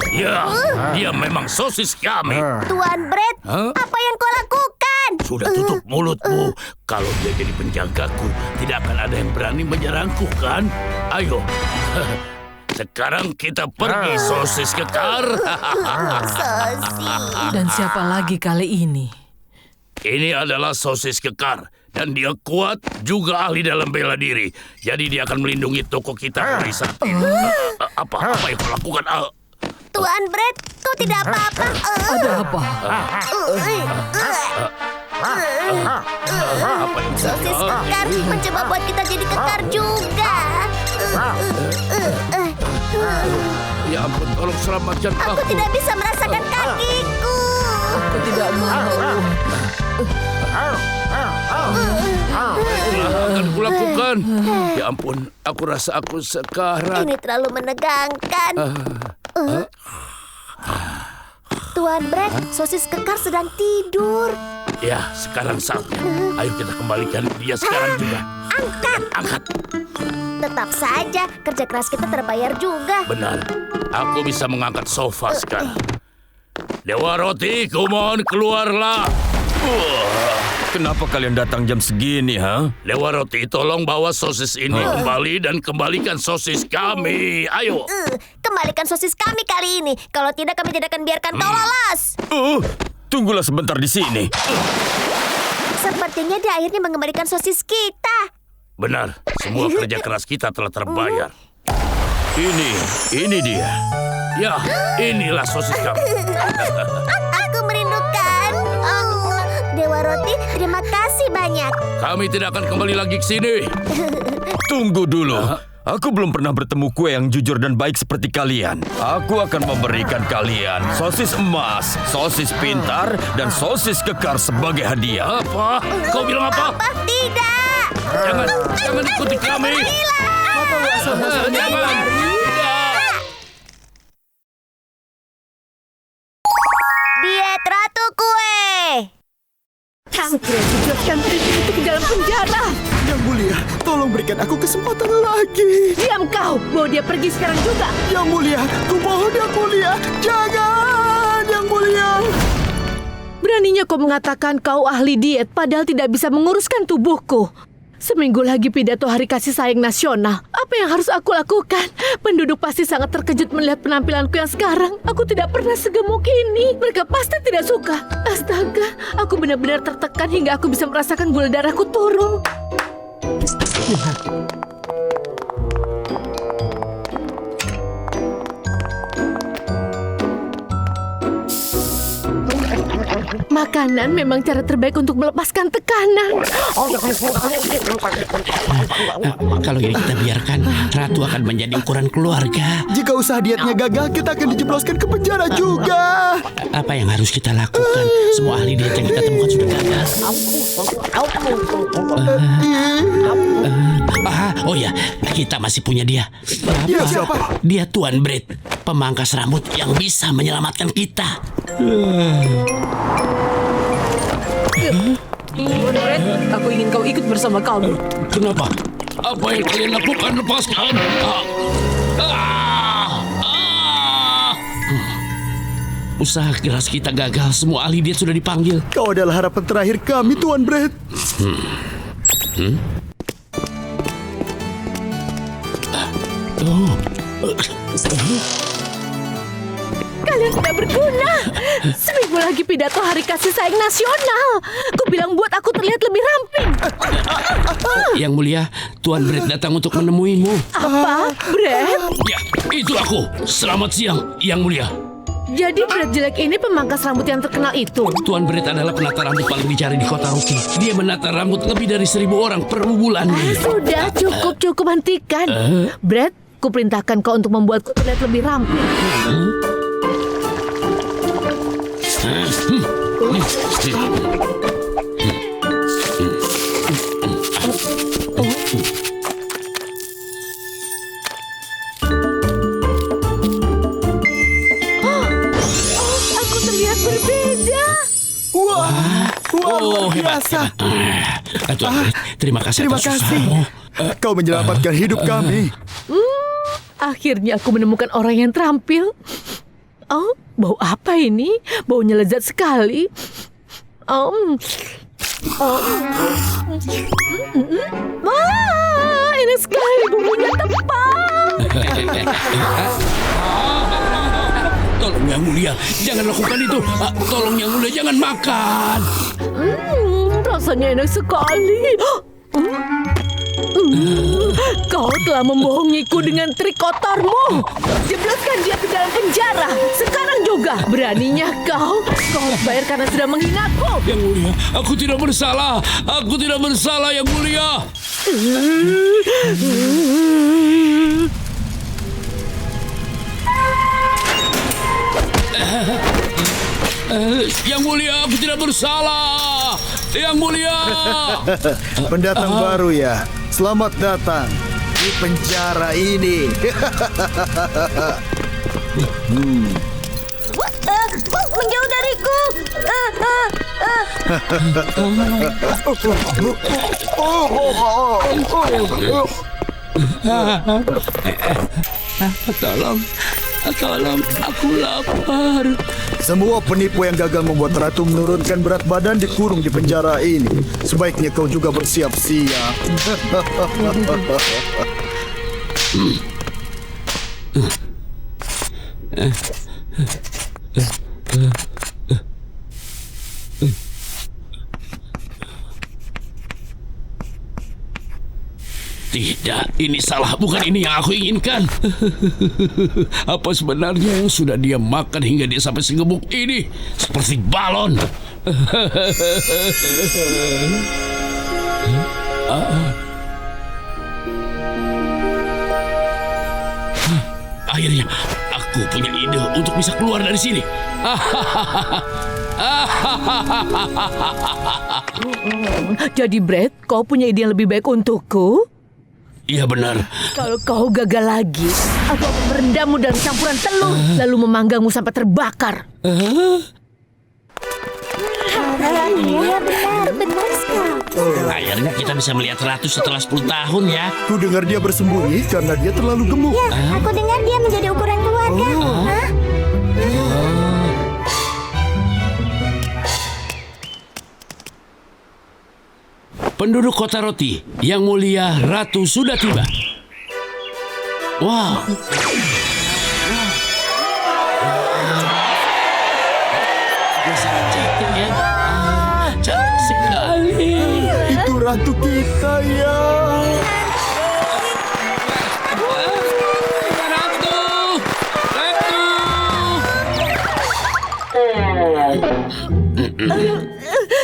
Ya, dia memang sosis kami. Tuan Brett, apa yang kau lakukan? Sudah tutup mulutmu. Kalau dia jadi penjagaku, tidak akan ada yang berani menyerangku, kan? Ayo. Sekarang kita pergi, sosis kekar. Sosis. Dan siapa lagi kali ini? Ini adalah sosis kekar. Dan dia kuat, juga ahli dalam bela diri. Jadi dia akan melindungi toko kita dari saat ini. Apa yang kau lakukan? Tuan Brett, kau tidak apa-apa. Ada apa? Sosis kekar mencoba buat kita jadi kekar juga. Ya ampun, tolong selamatkan aku. Aku tidak bisa merasakan kakiku. Aku tidak mau. Akan kulakukan. Ya ampun, aku rasa aku sekarat. Ini terlalu menegangkan. Tuan Brett, sosis kekar sedang tidur. Ya, sekarang saatnya. Ayo kita kembalikan dia sekarang juga. Angkat. Tetap saja, kerja keras kita terbayar juga. Benar, aku bisa mengangkat sofa sekarang. Dewa Roti, kumohon keluarlah. Kenapa kalian datang jam segini, ha? Dewa Roti, tolong bawa sosis ini kembali dan kembalikan sosis kami. Ayo. Kembalikan sosis kami kali ini. Kalau tidak, kami tidak akan biarkan kau lolos. Tunggulah sebentar di sini. Sepertinya dia akhirnya mengembalikan sosis kita. Benar, semua kerja keras kita telah terbayar. Ini dia. Ya, inilah sosis kami. Aku merindukan. Dewa Roti, terima kasih banyak. Kami tidak akan kembali lagi ke sini. Tunggu dulu. Aku belum pernah bertemu kue yang jujur dan baik seperti kalian. Aku akan memberikan kalian sosis emas, sosis pintar, dan sosis kekar sebagai hadiah. Apa? Kau bilang apa? Tidak. Jangan ikuti kami. Jangan. Diet Ratu Kue. Segera tujukan itu ke dalam penjara. Yang mulia, tolong berikan aku kesempatan lagi. Diam kau, bawa dia pergi sekarang juga. Yang mulia, kumohon yang mulia, jangan yang mulia. Beraninya kau mengatakan kau ahli diet padahal tidak bisa menguruskan tubuhku. Seminggu lagi pidato Hari Kasih Sayang Nasional. Apa yang harus aku lakukan? Penduduk pasti sangat terkejut melihat penampilanku yang sekarang. Aku tidak pernah segemuk ini. Mereka pasti tidak suka. Astaga, aku benar-benar tertekan hingga aku bisa merasakan gula darahku turun. Makanan memang cara terbaik untuk melepaskan tekanan. Kalau ini kita biarkan, Ratu akan menjadi ukuran keluarga. Jika usaha dietnya gagal, kita akan dijebloskan ke penjara juga. Apa yang harus kita lakukan? Semua ahli diet yang kita temukan sudah gagal. Oh ya, kita masih punya dia. Dia siapa? Dia Tuan Brett, pemangkas rambut yang bisa menyelamatkan kita. Tuan Brett, aku ingin kau ikut bersama kami. Kenapa? Apa yang kalian lakukan? Lepaskan. Usaha keras kita gagal. Semua ahli diet sudah dipanggil. Kau adalah harapan terakhir kami, Tuan Brett. Kalian tidak berguna. Seminggu lagi pidato Hari Kasih Sayang Nasional. Ku bilang buat aku terlihat lebih ramping. Yang mulia, Tuan Brett datang untuk menemuimu. Apa, Brett? Ya, itu aku. Selamat siang, Yang Mulia. Jadi Brett jelek ini pemangkas rambut yang terkenal itu. Tuan Brett adalah penata rambut paling dicari di kota Ruki. Dia menata rambut lebih dari 1.000 orang per bulannya. Sudah, cukup hentikan. Brett, ku perintahkan kau untuk membuatku terlihat lebih ramping. Aku terlihat berbeda. Wah, luar hebat, biasa. hebat. Tuan Brett, terima kasih Terima atas kasih. usahamu. Kau menyelamatkan hidup kami. Akhirnya aku menemukan orang yang terampil. Oh, bau apa ini? Baunya lezat sekali. Wah, enak sekali, bumbunya tepal. Tolong Yang Mulia, jangan lakukan itu. Tolong Yang Mulia, jangan makan. Rasanya enak sekali. Kau telah membohongiku dengan trik kotormu. Jebloskan dia ke dalam penjara. Sekarang juga. Beraninya kau harus bayar karena sudah menghinaku. Yang Mulia, aku tidak bersalah. Aku tidak bersalah, Yang Mulia. Yang Mulia, aku tidak bersalah. Yang Mulia. Pendatang baru ya. Selamat datang di penjara ini. Menjauh dariku. Tolong, aku lapar. Semua penipu yang gagal membuat ratu menurunkan berat badan dikurung di penjara ini. Sebaiknya kau juga bersiap-siap. Tidak, ini salah. Bukan ini yang aku inginkan. Apa sebenarnya yang sudah dia makan hingga dia sampai segemuk ini? Seperti balon. Akhirnya, aku punya ide untuk bisa keluar dari sini. Jadi Brett, kau punya ide yang lebih baik untukku? Iya benar. Kalau kau gagal lagi, aku akan merendammu dalam campuran telur, lalu memanggangmu sampai terbakar. Benar sekali. Akhirnya kita bisa melihat ratu setelah 10 tahun ya. Ku dengar dia bersembunyi karena dia terlalu gemuk. Ya, aku dengar dia menjadi ukuran keluarga. Hah? Penduduk kota roti, Yang Mulia Ratu sudah tiba. Wow. Dia sangat cantik ya. Cantik sekali. Itu ratu kita ya.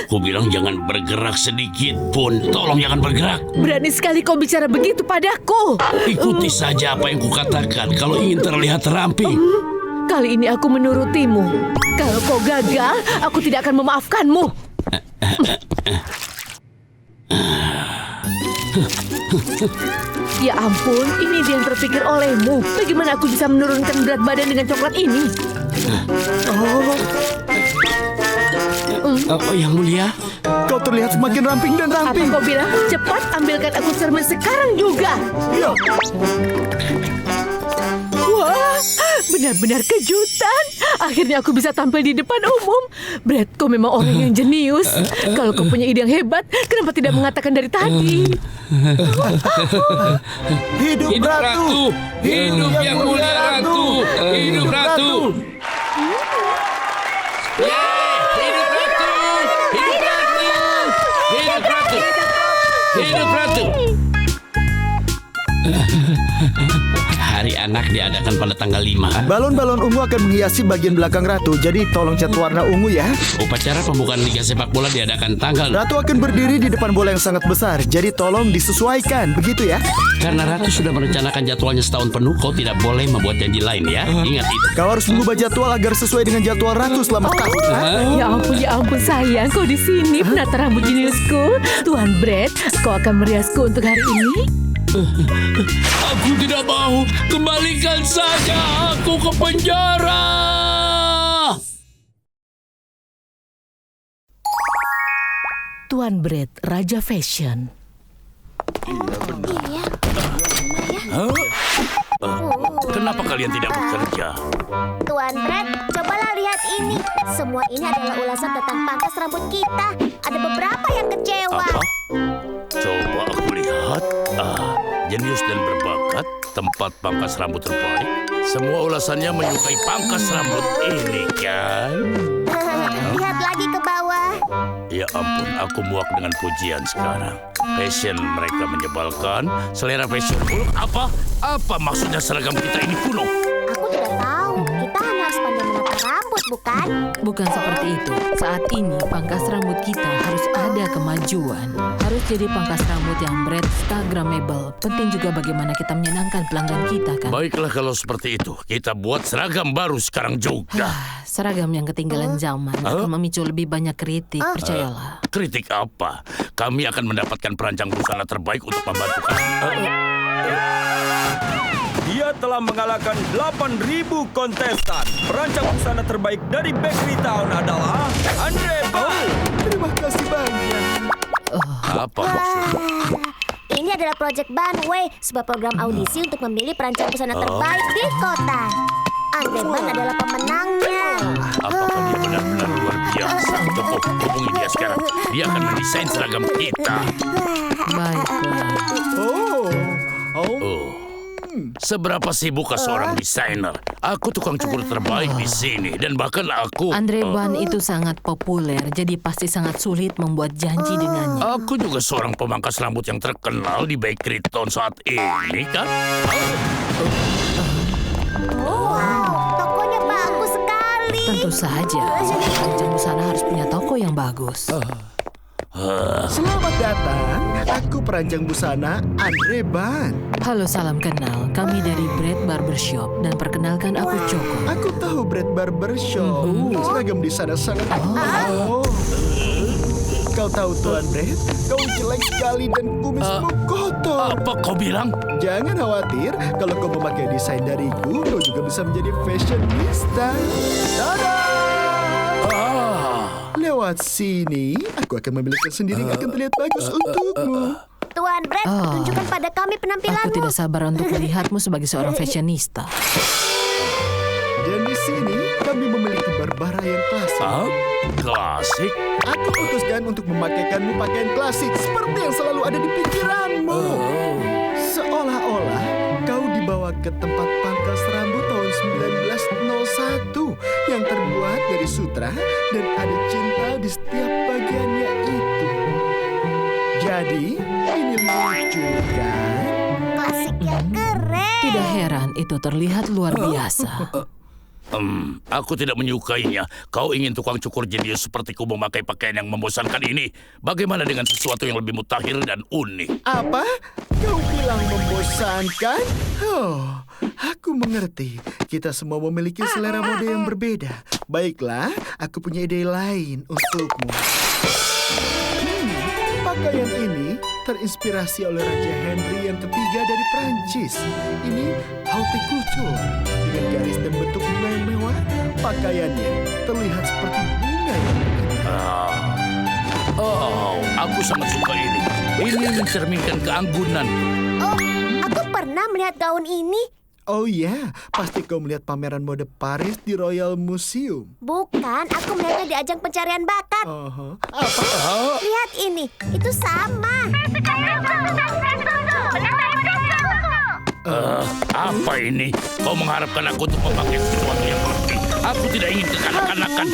Ku bilang jangan bergerak sedikit pun. Tolong jangan bergerak. Berani sekali kau bicara begitu padaku. Ikuti saja apa yang kukatakan kalau ingin terlihat ramping. Kali ini aku menurutimu. Kalau kau gagal, aku tidak akan memaafkanmu. Ya ampun, ini dia yang terpikir olehmu. Bagaimana aku bisa menurunkan berat badan dengan coklat ini? Oh, Yang Mulia. Kau terlihat semakin ramping dan Apa ramping. kau bilang? Cepat ambilkan aku sermen sekarang juga. Ya. Wah, benar-benar kejutan. Akhirnya aku bisa tampil di depan umum. Brett, kau memang orang yang jenius. Kalau kau punya ide yang hebat, kenapa tidak mengatakan dari tadi? Hidup ratu. Hidup Yang Mulia Ratu. Hidup Ratu. Hidup Ratu. Hidup Ratu. Hidup Ratu. Hidup Ratu. Hari anak diadakan pada tanggal 5. Balon-balon ungu akan menghiasi bagian belakang ratu. Jadi tolong cat warna ungu ya. Upacara pembukaan Liga Sepak Bola diadakan tanggal. Ratu akan berdiri di depan bola yang sangat besar. Jadi tolong disesuaikan, begitu ya. Karena Ratu sudah merencanakan jadwalnya setahun penuh, kau tidak boleh membuat janji lain ya. Ingat itu. Kau harus mengubah jadwal agar sesuai dengan jadwal ratu selama setahun. Ya ampun sayang, kau di sini penata rambut jeniusku. Tuan Brett, kau akan meriasku untuk hari ini? Aku tidak mau. Kembalikan saja aku ke penjara. Tuan Brett, Raja Fashion. Kenapa kalian tidak bekerja? Tuan Brett, cobalah lihat ini. Semua ini adalah ulasan tentang pangkas rambut kita. Ada beberapa yang kecewa. Apa? Coba aku lihat. Jenius dan berbakat, tempat pangkas rambut terbaik. Semua ulasannya menyukai pangkas rambut ini, kan? Lihat lagi ke bawah. Ya ampun, aku muak dengan pujian sekarang. Fashion mereka menyebalkan, selera fashion buruk. Apa maksudnya seragam kita ini kuno? Aku tidak tahu. Kita hanya harus pandai menata rambut, bukan? Bukan seperti itu. Saat ini pangkas rambut kita harus ada kemajuan. Harus jadi pangkas rambut yang Instagramable. Penting juga bagaimana kita menyenangkan pelanggan kita, kan? Baiklah kalau seperti itu, kita buat seragam baru sekarang juga. Seragam yang ketinggalan zaman akan memicu lebih banyak kritik, percayalah. Kritik apa? Kami akan mendapatkan perancang busana terbaik untuk membantu kami. Dia telah mengalahkan 8.000 kontestan. Perancang busana terbaik dari Bakery Town adalah Andre Ban. Terima kasih banyak. Apa maksudnya? Ini adalah Project Banway, sebuah program audisi untuk memilih perancang busana terbaik di kota. Andre Ban adalah pemenangnya. Apakah dia benar-benar luar biasa? Toko, hubungi dia sekarang. Dia akan mendesain seragam kita. Baiklah. Seberapa sibukkah seorang desainer? Aku tukang cukur terbaik di sini dan bahkan aku. Andre Ban itu sangat populer, jadi pasti sangat sulit membuat janji dengannya. Aku juga seorang pemangkas rambut yang terkenal di Bakery Town saat ini, kan? Wow, tokonya bagus sekali. Tentu saja, perancang busana harus punya toko yang bagus. Selamat datang. Aku perancang busana Andre Ban. Halo, salam kenal. Kami dari Brett Barbershop dan perkenalkan aku Choco. Aku tahu Brett Barbershop. Seragam di sana sangat. Kau tahu Tuan Brett, kau jelek sekali dan kumismu kotor. Apa kau bilang? Jangan khawatir, kalau kau memakai desain dariku, kau juga bisa menjadi fashionista. Dadah! Lewat sini, aku akan memilihkan sendiri yang akan terlihat bagus untukmu. Tuan Brett, tunjukkan pada kami penampilanmu. Aku tidak sabar untuk melihatmu sebagai seorang fashionista. Dan di sini, kami memiliki Barbara yang klasik. Klasik? Aku putuskan untuk memakaikanmu pakaian klasik seperti yang selalu ada di pikiranmu. Seolah-olah kau dibawa ke tempat pangkas rambut tahun 1901 yang terbuat dari sutra dan ada cinta di setiap bagiannya itu. Jadi, ini lucu kan? Klasik yang keren. Tidak heran, itu terlihat luar biasa. Aku tidak menyukainya. Kau ingin tukang cukur jenius sepertiku memakai pakaian yang membosankan ini. Bagaimana dengan sesuatu yang lebih mutakhir dan unik? Apa? Kau bilang membosankan? Oh, aku mengerti. Kita semua memiliki selera mode yang berbeda. Baiklah, aku punya ide lain untukmu. Pakaian ini terinspirasi oleh Raja Henry yang ketiga dari Prancis. Ini haute couture dengan garis dan bentuk bunga yang mewah. Pakaiannya terlihat seperti bunga yang indah. Aku sangat suka ini. Ini mencerminkan keanggunan. Oh, aku pernah melihat gaun ini. Oh ya, pasti kau melihat pameran mode Paris di Royal Museum. Bukan, aku melihatnya di ajang pencarian bakat. Apa? Lihat ini, itu sama. Apa ini? Kau mengharapkan aku untuk memakai sesuatu yang lebih. Aku tidak ingin kekanak-kanakan.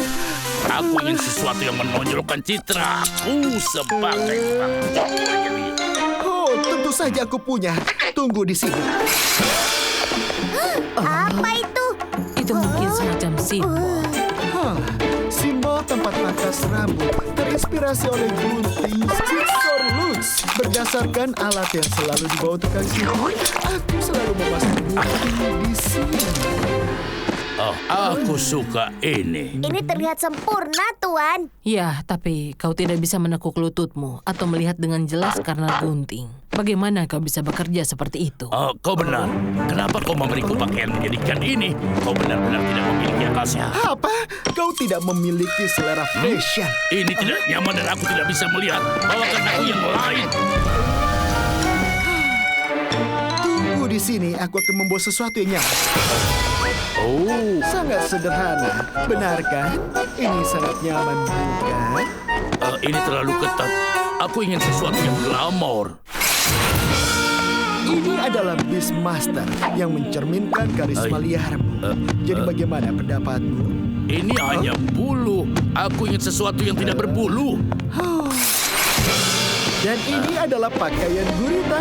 Aku ingin sesuatu yang menonjolkan citra aku sebagai tukang cukur jenius. Oh, tentu saja aku punya. Tunggu di sini. Apa itu? Itu mungkin semacam simbol. Simbol tempat pangkas rambut terinspirasi oleh gunting Scissor Lux. Berdasarkan alat yang selalu dibawa tukang cukur, aku selalu memasang gunting di sini. Aku suka ini. Ini terlihat sempurna, Tuan. Ya, tapi kau tidak bisa menekuk lututmu atau melihat dengan jelas karena gunting. Bagaimana kau bisa bekerja seperti itu? Kau benar. Kenapa kau memberiku pakaian menjadikan ini? Kau benar-benar tidak memiliki akal sehat. Apa? Kau tidak memiliki selera fashion. Ini tidak nyaman dan aku tidak bisa melihat. Bawakan aku yang lain. Tunggu di sini, aku akan membawa sesuatu yang nyaman. Sangat sederhana, benar kan? Ini sangat nyaman, bukan? Ini terlalu ketat. Aku ingin sesuatu yang glamor. ini adalah Beastmaster yang mencerminkan karisma liarmu. Jadi bagaimana pendapatmu? Ini hanya bulu. Aku ingin sesuatu yang tidak berbulu. Dan ini adalah pakaian gurita.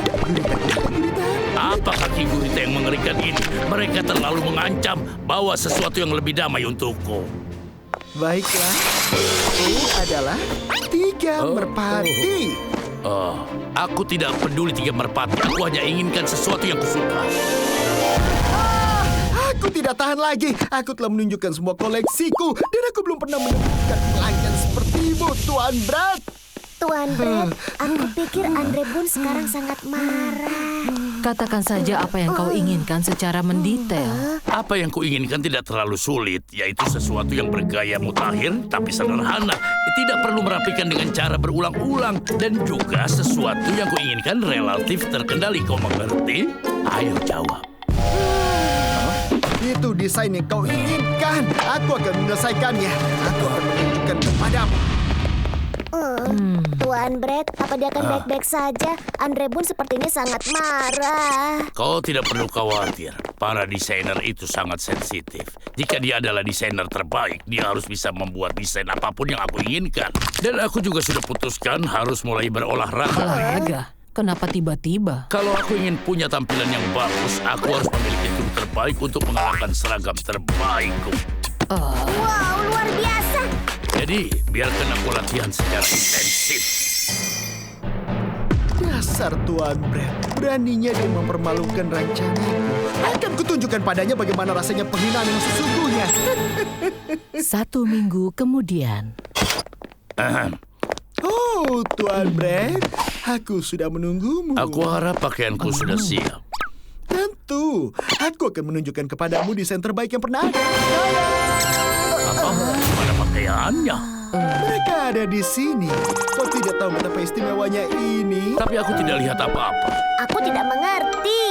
Gurita. Apa kaki gurita yang mengerikan ini? Mereka terlalu mengancam. Bawa sesuatu yang lebih damai untukku. Baiklah, ini adalah 3 merpati. Aku tidak peduli 3 merpati. Aku hanya inginkan sesuatu yang kusuka. Aku tidak tahan lagi. Aku telah menunjukkan semua koleksiku dan aku belum pernah menemukan pelanggan sepertimu, Tuan Brad. Tuan Brad, aku pikir Andre Boone sekarang sangat marah. Katakan saja apa yang kau inginkan secara mendetail. Apa yang kuinginkan tidak terlalu sulit, yaitu sesuatu yang bergaya mutakhir tapi sederhana. Tidak perlu merapikan dengan cara berulang-ulang. Dan juga sesuatu yang kuinginkan relatif terkendali. Kau mengerti? Ayo jawab. Itu desain yang kau inginkan. Aku akan menyelesaikannya. Aku akan menunjukkan kepadamu. Tuan Brad, apa dia akan baik-baik saja? Andre Boone sepertinya sangat marah. Kau tidak perlu khawatir. Para desainer itu sangat sensitif. Jika dia adalah desainer terbaik, dia harus bisa membuat desain apapun yang aku inginkan. Dan aku juga sudah putuskan harus mulai berolahraga. Olahraga? Kenapa tiba-tiba? Kalau aku ingin punya tampilan yang bagus, aku harus memiliki tur terbaik untuk mengalahkan seragam terbaikku. Wow, luar biasa. Jadi, biarkan aku latihan secara intensif. Dasar Tuan Brad, beraninya dia mempermalukan rencanaku. Akan kutunjukkan padanya bagaimana rasanya penghinaan yang sesungguhnya. 1 minggu kemudian. Oh, Tuan Brad, aku sudah menunggumu. Aku harap pakaianku sudah siap. Tentu, aku akan menunjukkan kepadamu desain terbaik yang pernah ada. Apa? Mana pakaiannya? Mereka ada di sini. Kau tidak tahu betapa istimewanya ini. Tapi aku tidak lihat apa-apa. Aku tidak mengerti.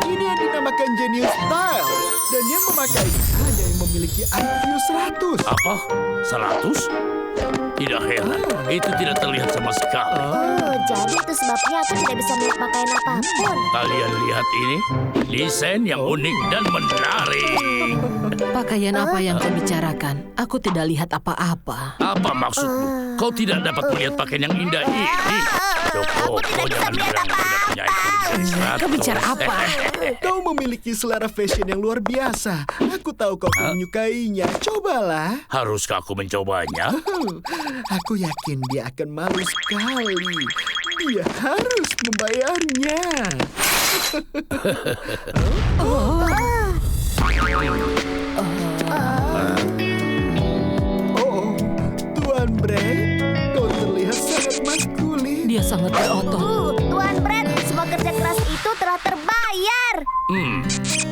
Ini yang dinamakan Genius Style. Dan yang memakainya hanya yang memiliki IQ 100. Apa? 100? Tidak heran. Itu tidak terlihat sama sekali. Oh, jadi itu sebabnya aku tidak bisa melihat pakaian apapun. Kalian lihat ini? Desain yang unik dan menarik. Pakaian apa yang kau bicarakan? Aku tidak lihat apa-apa. Apa maksudmu? Kau tidak dapat melihat pakaian yang indah ini. Joko, kau jangan bilang kau tidak punya IQ lebih dari 100. Kau bicara apa? Kau memiliki selera fashion yang luar biasa. Aku tahu kau menyukainya. Cobalah. Haruskah aku mencobanya? Aku yakin dia akan malu sekali. Dia harus membayarnya. Oh, Tuan Brad, kau terlihat sangat maskulin. Dia sangat berotot. Tuan Brad, semua kerja keras itu telah terbayar.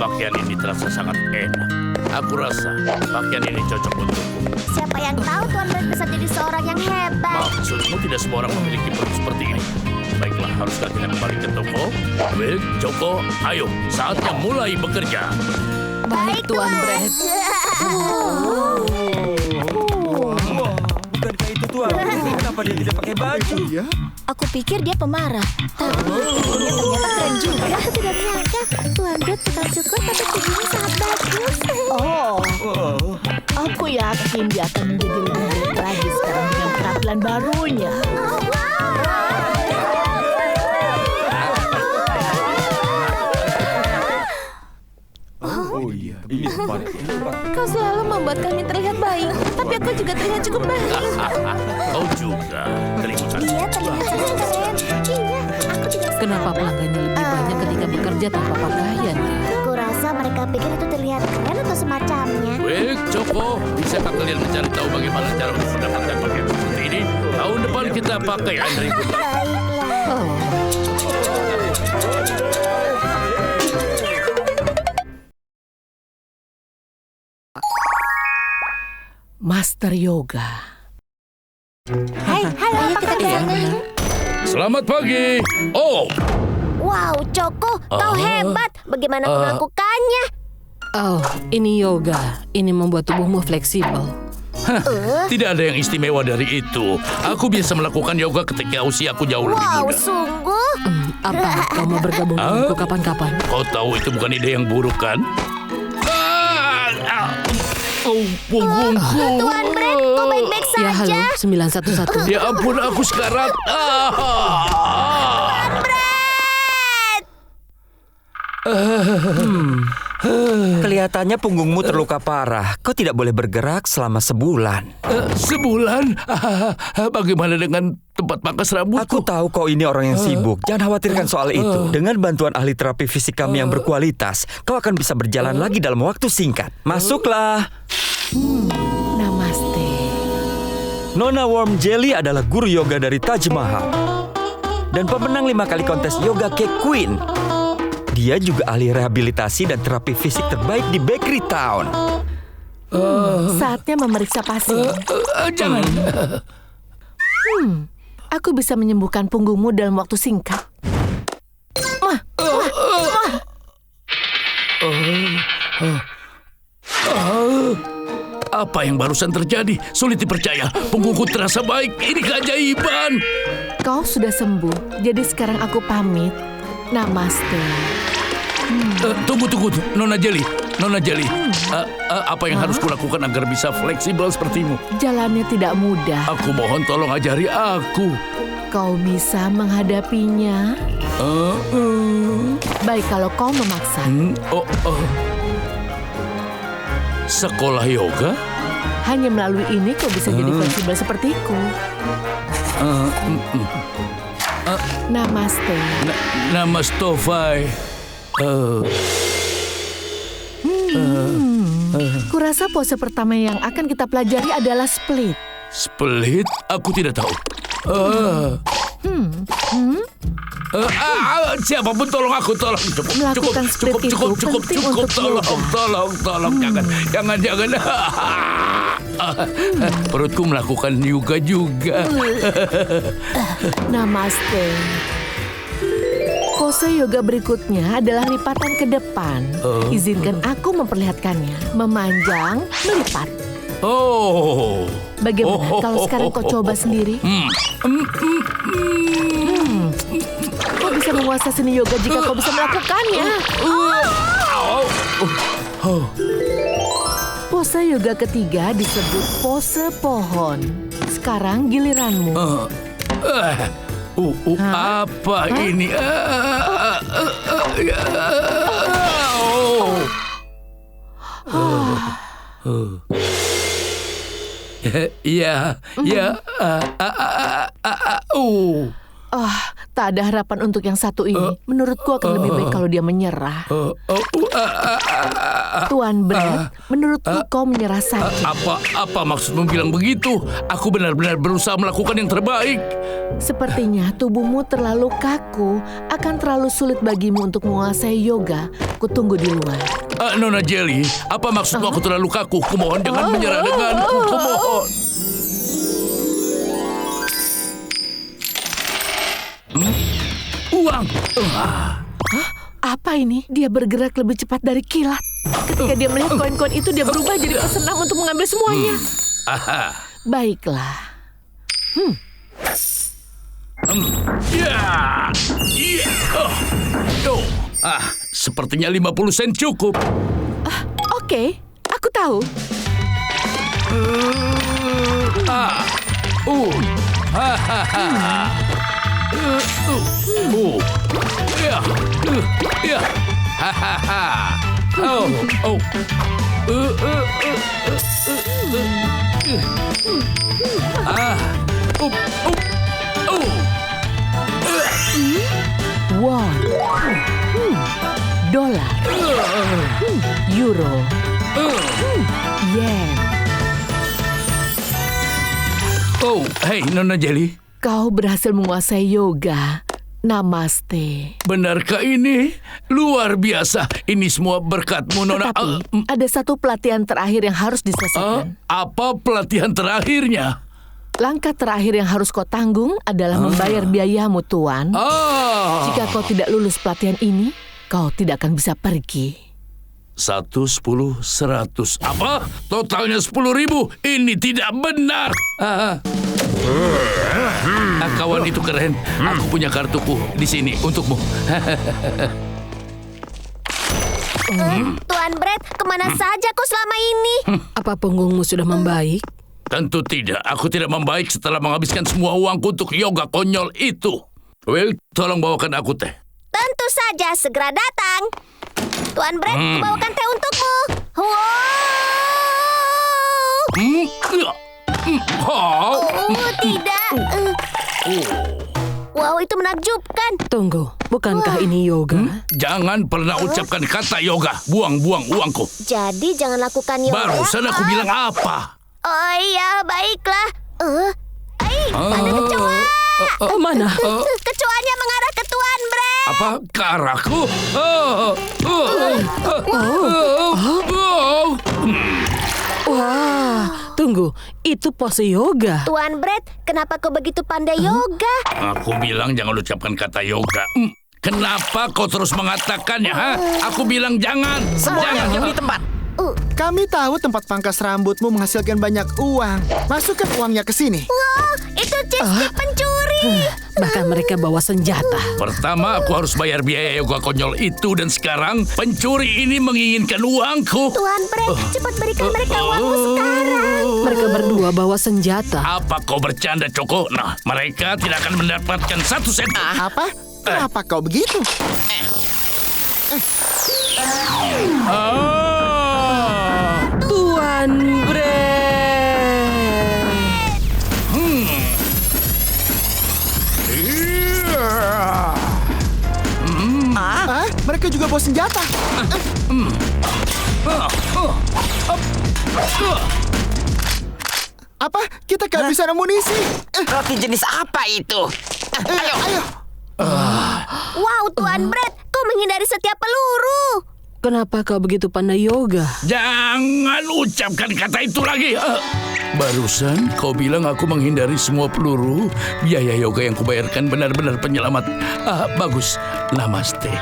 Pakaian ini terasa sangat enak. Aku rasa pakaian ini cocok untukku. Siapa yang tahu Tuan Brad bisa jadi seorang yang hebat. Maksudmu tidak semua orang memiliki perut seperti ini? Baiklah, haruskah kita kembali ke toko? Will, Joko, ayo, saatnya mulai bekerja. Baik, Tuan Brad. Bukankah itu Tuan? Kenapa dia tidak pakai baju? Iya? Aku pikir dia pemarah. Tapi ternyata keren juga. Aku tidak menyangka Tuan Brad tukang cukur tapi tubuhnya sangat bagus. Aku yakin dia akan menjadi lebih baik lagi sekarang dengan penampilan barunya. Oh iya, ini tempat. Kau selalu membuat kami terlihat baik, tapi aku juga terlihat cukup baik. Kau juga. Terima kasih. Dia terlihat sangat keren. Iya, aku tidak Kenapa pelanggannya lebih banyak ketika bekerja tanpa pakaian ya? Aku rasa mereka pikir itu terlihat keren atau semacamnya. Will, Joko, bisakah kalian mencari tahu bagaimana cara untuk mendapatkan pakaian seperti ini? Tahun depan kita pakai Andre Boone. Baiklah. Master Yoga. Hai, halo, apa kabar? Selamat pagi. Oh, Wow, Joko, kau hebat. Bagaimana melakukannya? Oh, ini yoga. Ini membuat tubuhmu fleksibel. tidak ada yang istimewa dari itu. Aku biasa melakukan yoga ketika usiaku jauh lebih Wow, muda. sungguh? Apa kau mau bergabung denganku kapan-kapan? Kau tahu itu bukan ide yang buruk kan? Oh, punggungku. Tuan Brett, kau baik-baik saja? Ya halo, 911. Ya ampun, aku sekarat. Kelihatannya punggungmu terluka parah. Kau tidak boleh bergerak selama sebulan. Sebulan? Bagaimana dengan tempat pangkas rambutku? Aku tahu kau ini orang yang sibuk. Jangan khawatirkan soal itu. Dengan bantuan ahli terapi fisik kami yang berkualitas, kau akan bisa berjalan lagi dalam waktu singkat. Masuklah. Namaste. Nona Worm Jelly adalah guru yoga dari Taj Mahal dan pemenang 5 kali kontes Yoga Cake Queen. Dia juga ahli rehabilitasi dan terapi fisik terbaik di Bakery Town. Saatnya memeriksa pasien. Jangan. Aku bisa menyembuhkan punggungmu dalam waktu singkat. Apa yang barusan terjadi? Sulit dipercaya. Punggungku terasa baik. Ini keajaiban. Kau sudah sembuh, jadi sekarang aku pamit. Namaste. Tunggu. Nona Jelly. Apa yang harus kulakukan agar bisa fleksibel sepertimu? Jalannya tidak mudah. Aku mohon tolong ajari aku. Kau bisa menghadapinya. Baik kalau kau memaksa. Sekolah yoga? Hanya melalui ini kau bisa jadi fleksibel sepertiku. Namaste. Namastofai. Kurasa pose pertama yang akan kita pelajari adalah split. Split? Aku tidak tahu. Siapapun tolong aku, tolong. Melakukan split itu penting untuk tolong. Jangan. Perutku melakukan yoga juga. Namaste. Pose yoga berikutnya adalah lipatan ke depan. Izinkan aku memperlihatkannya. Memanjang, melipat. Bagaimana kalau sekarang kau coba sendiri? Kau bisa menguasai seni yoga jika kau bisa melakukannya. Pose yoga ketiga disebut pose pohon. Sekarang giliranmu. Apa ini? Tak ada harapan untuk yang satu ini. Menurutku akan lebih baik kalau dia menyerah. Tuan Brett, menurutku kau menyerah saja. Apa maksudmu bilang begitu? Aku benar-benar berusaha melakukan yang terbaik. Sepertinya tubuhmu terlalu kaku. Akan terlalu sulit bagimu untuk menguasai yoga. Kutunggu di luar. Nona Jelly, apa maksudmu aku terlalu kaku? Kumohon jangan menyerah denganku, kumohon. Uang. Apa ini? Dia bergerak lebih cepat dari kilat. Ketika dia melihat koin-koin itu, dia berubah jadi pesenang untuk mengambil semuanya. Baiklah. Sepertinya 50 sen cukup. Oke, aku tahu. Won, dolar, euro, yen. Hey Nona Jelly. Kau berhasil menguasai yoga. Namaste. Benarkah ini? Luar biasa. Ini semua berkatmu, Nona. Tapi ada satu pelatihan terakhir yang harus diselesaikan. Apa pelatihan terakhirnya? Langkah terakhir yang harus kau tanggung adalah membayar biayamu, Tuan. Jika kau tidak lulus pelatihan ini, kau tidak akan bisa pergi. 1, 10, 100. Apa? Totalnya 10.000. Ini tidak benar. Kawan itu keren. Aku punya kartuku di sini untukmu. Tuan Brett, kemana saja kau selama ini? Apa punggungmu sudah membaik? Tentu tidak. Aku tidak membaik setelah menghabiskan semua uangku untuk yoga konyol itu. Will, tolong bawakan aku teh. Tentu saja, segera datang. Tuan Brett, bawakan teh untukmu. Wow. Tidak. Wow, itu menakjubkan. Tunggu, bukankah ini yoga? Jangan pernah ucapkan kata yoga. Buang-buang uangku. Jadi jangan lakukan yoga. Barusan aku bilang apa? Oh iya, baiklah. Ada kecoa. Mana? Kecoanya mengarah ke Tuan Brett. Apa? Ke arahku? Wah, tunggu, itu pose yoga. Tuan Brett, kenapa kau begitu pandai yoga? Aku bilang jangan ucapkan kata yoga. Kenapa kau terus mengatakannya, ha? Aku bilang jangan. Semuanya Jangan. diam di tempat. Kami tahu tempat pangkas rambutmu menghasilkan banyak uang. Masukkan uangnya ke sini. Wow, itu chipstick pencuri. Bahkan mereka bawa senjata. Pertama, aku harus bayar biaya yoga konyol itu. Dan sekarang, pencuri ini menginginkan uangku. Tuan Brett, cepat berikan mereka uangmu sekarang. Mereka berdua bawa senjata. Apa kau bercanda, Coko? Nah, mereka tidak akan mendapatkan 1 sen. Apa? Kenapa kau begitu? Tuan Brett. Mereka juga bawa senjata. Apa? Kita kehabisan amunisi. Roti jenis apa itu? Ayo. Wow, Tuan Brett, kau menghindari setiap peluru. Kenapa kau begitu pandai yoga? Jangan ucapkan kata itu lagi. Barusan kau bilang aku menghindari semua peluru. Biaya yoga yang kubayarkan benar-benar penyelamat. Bagus. Namaste.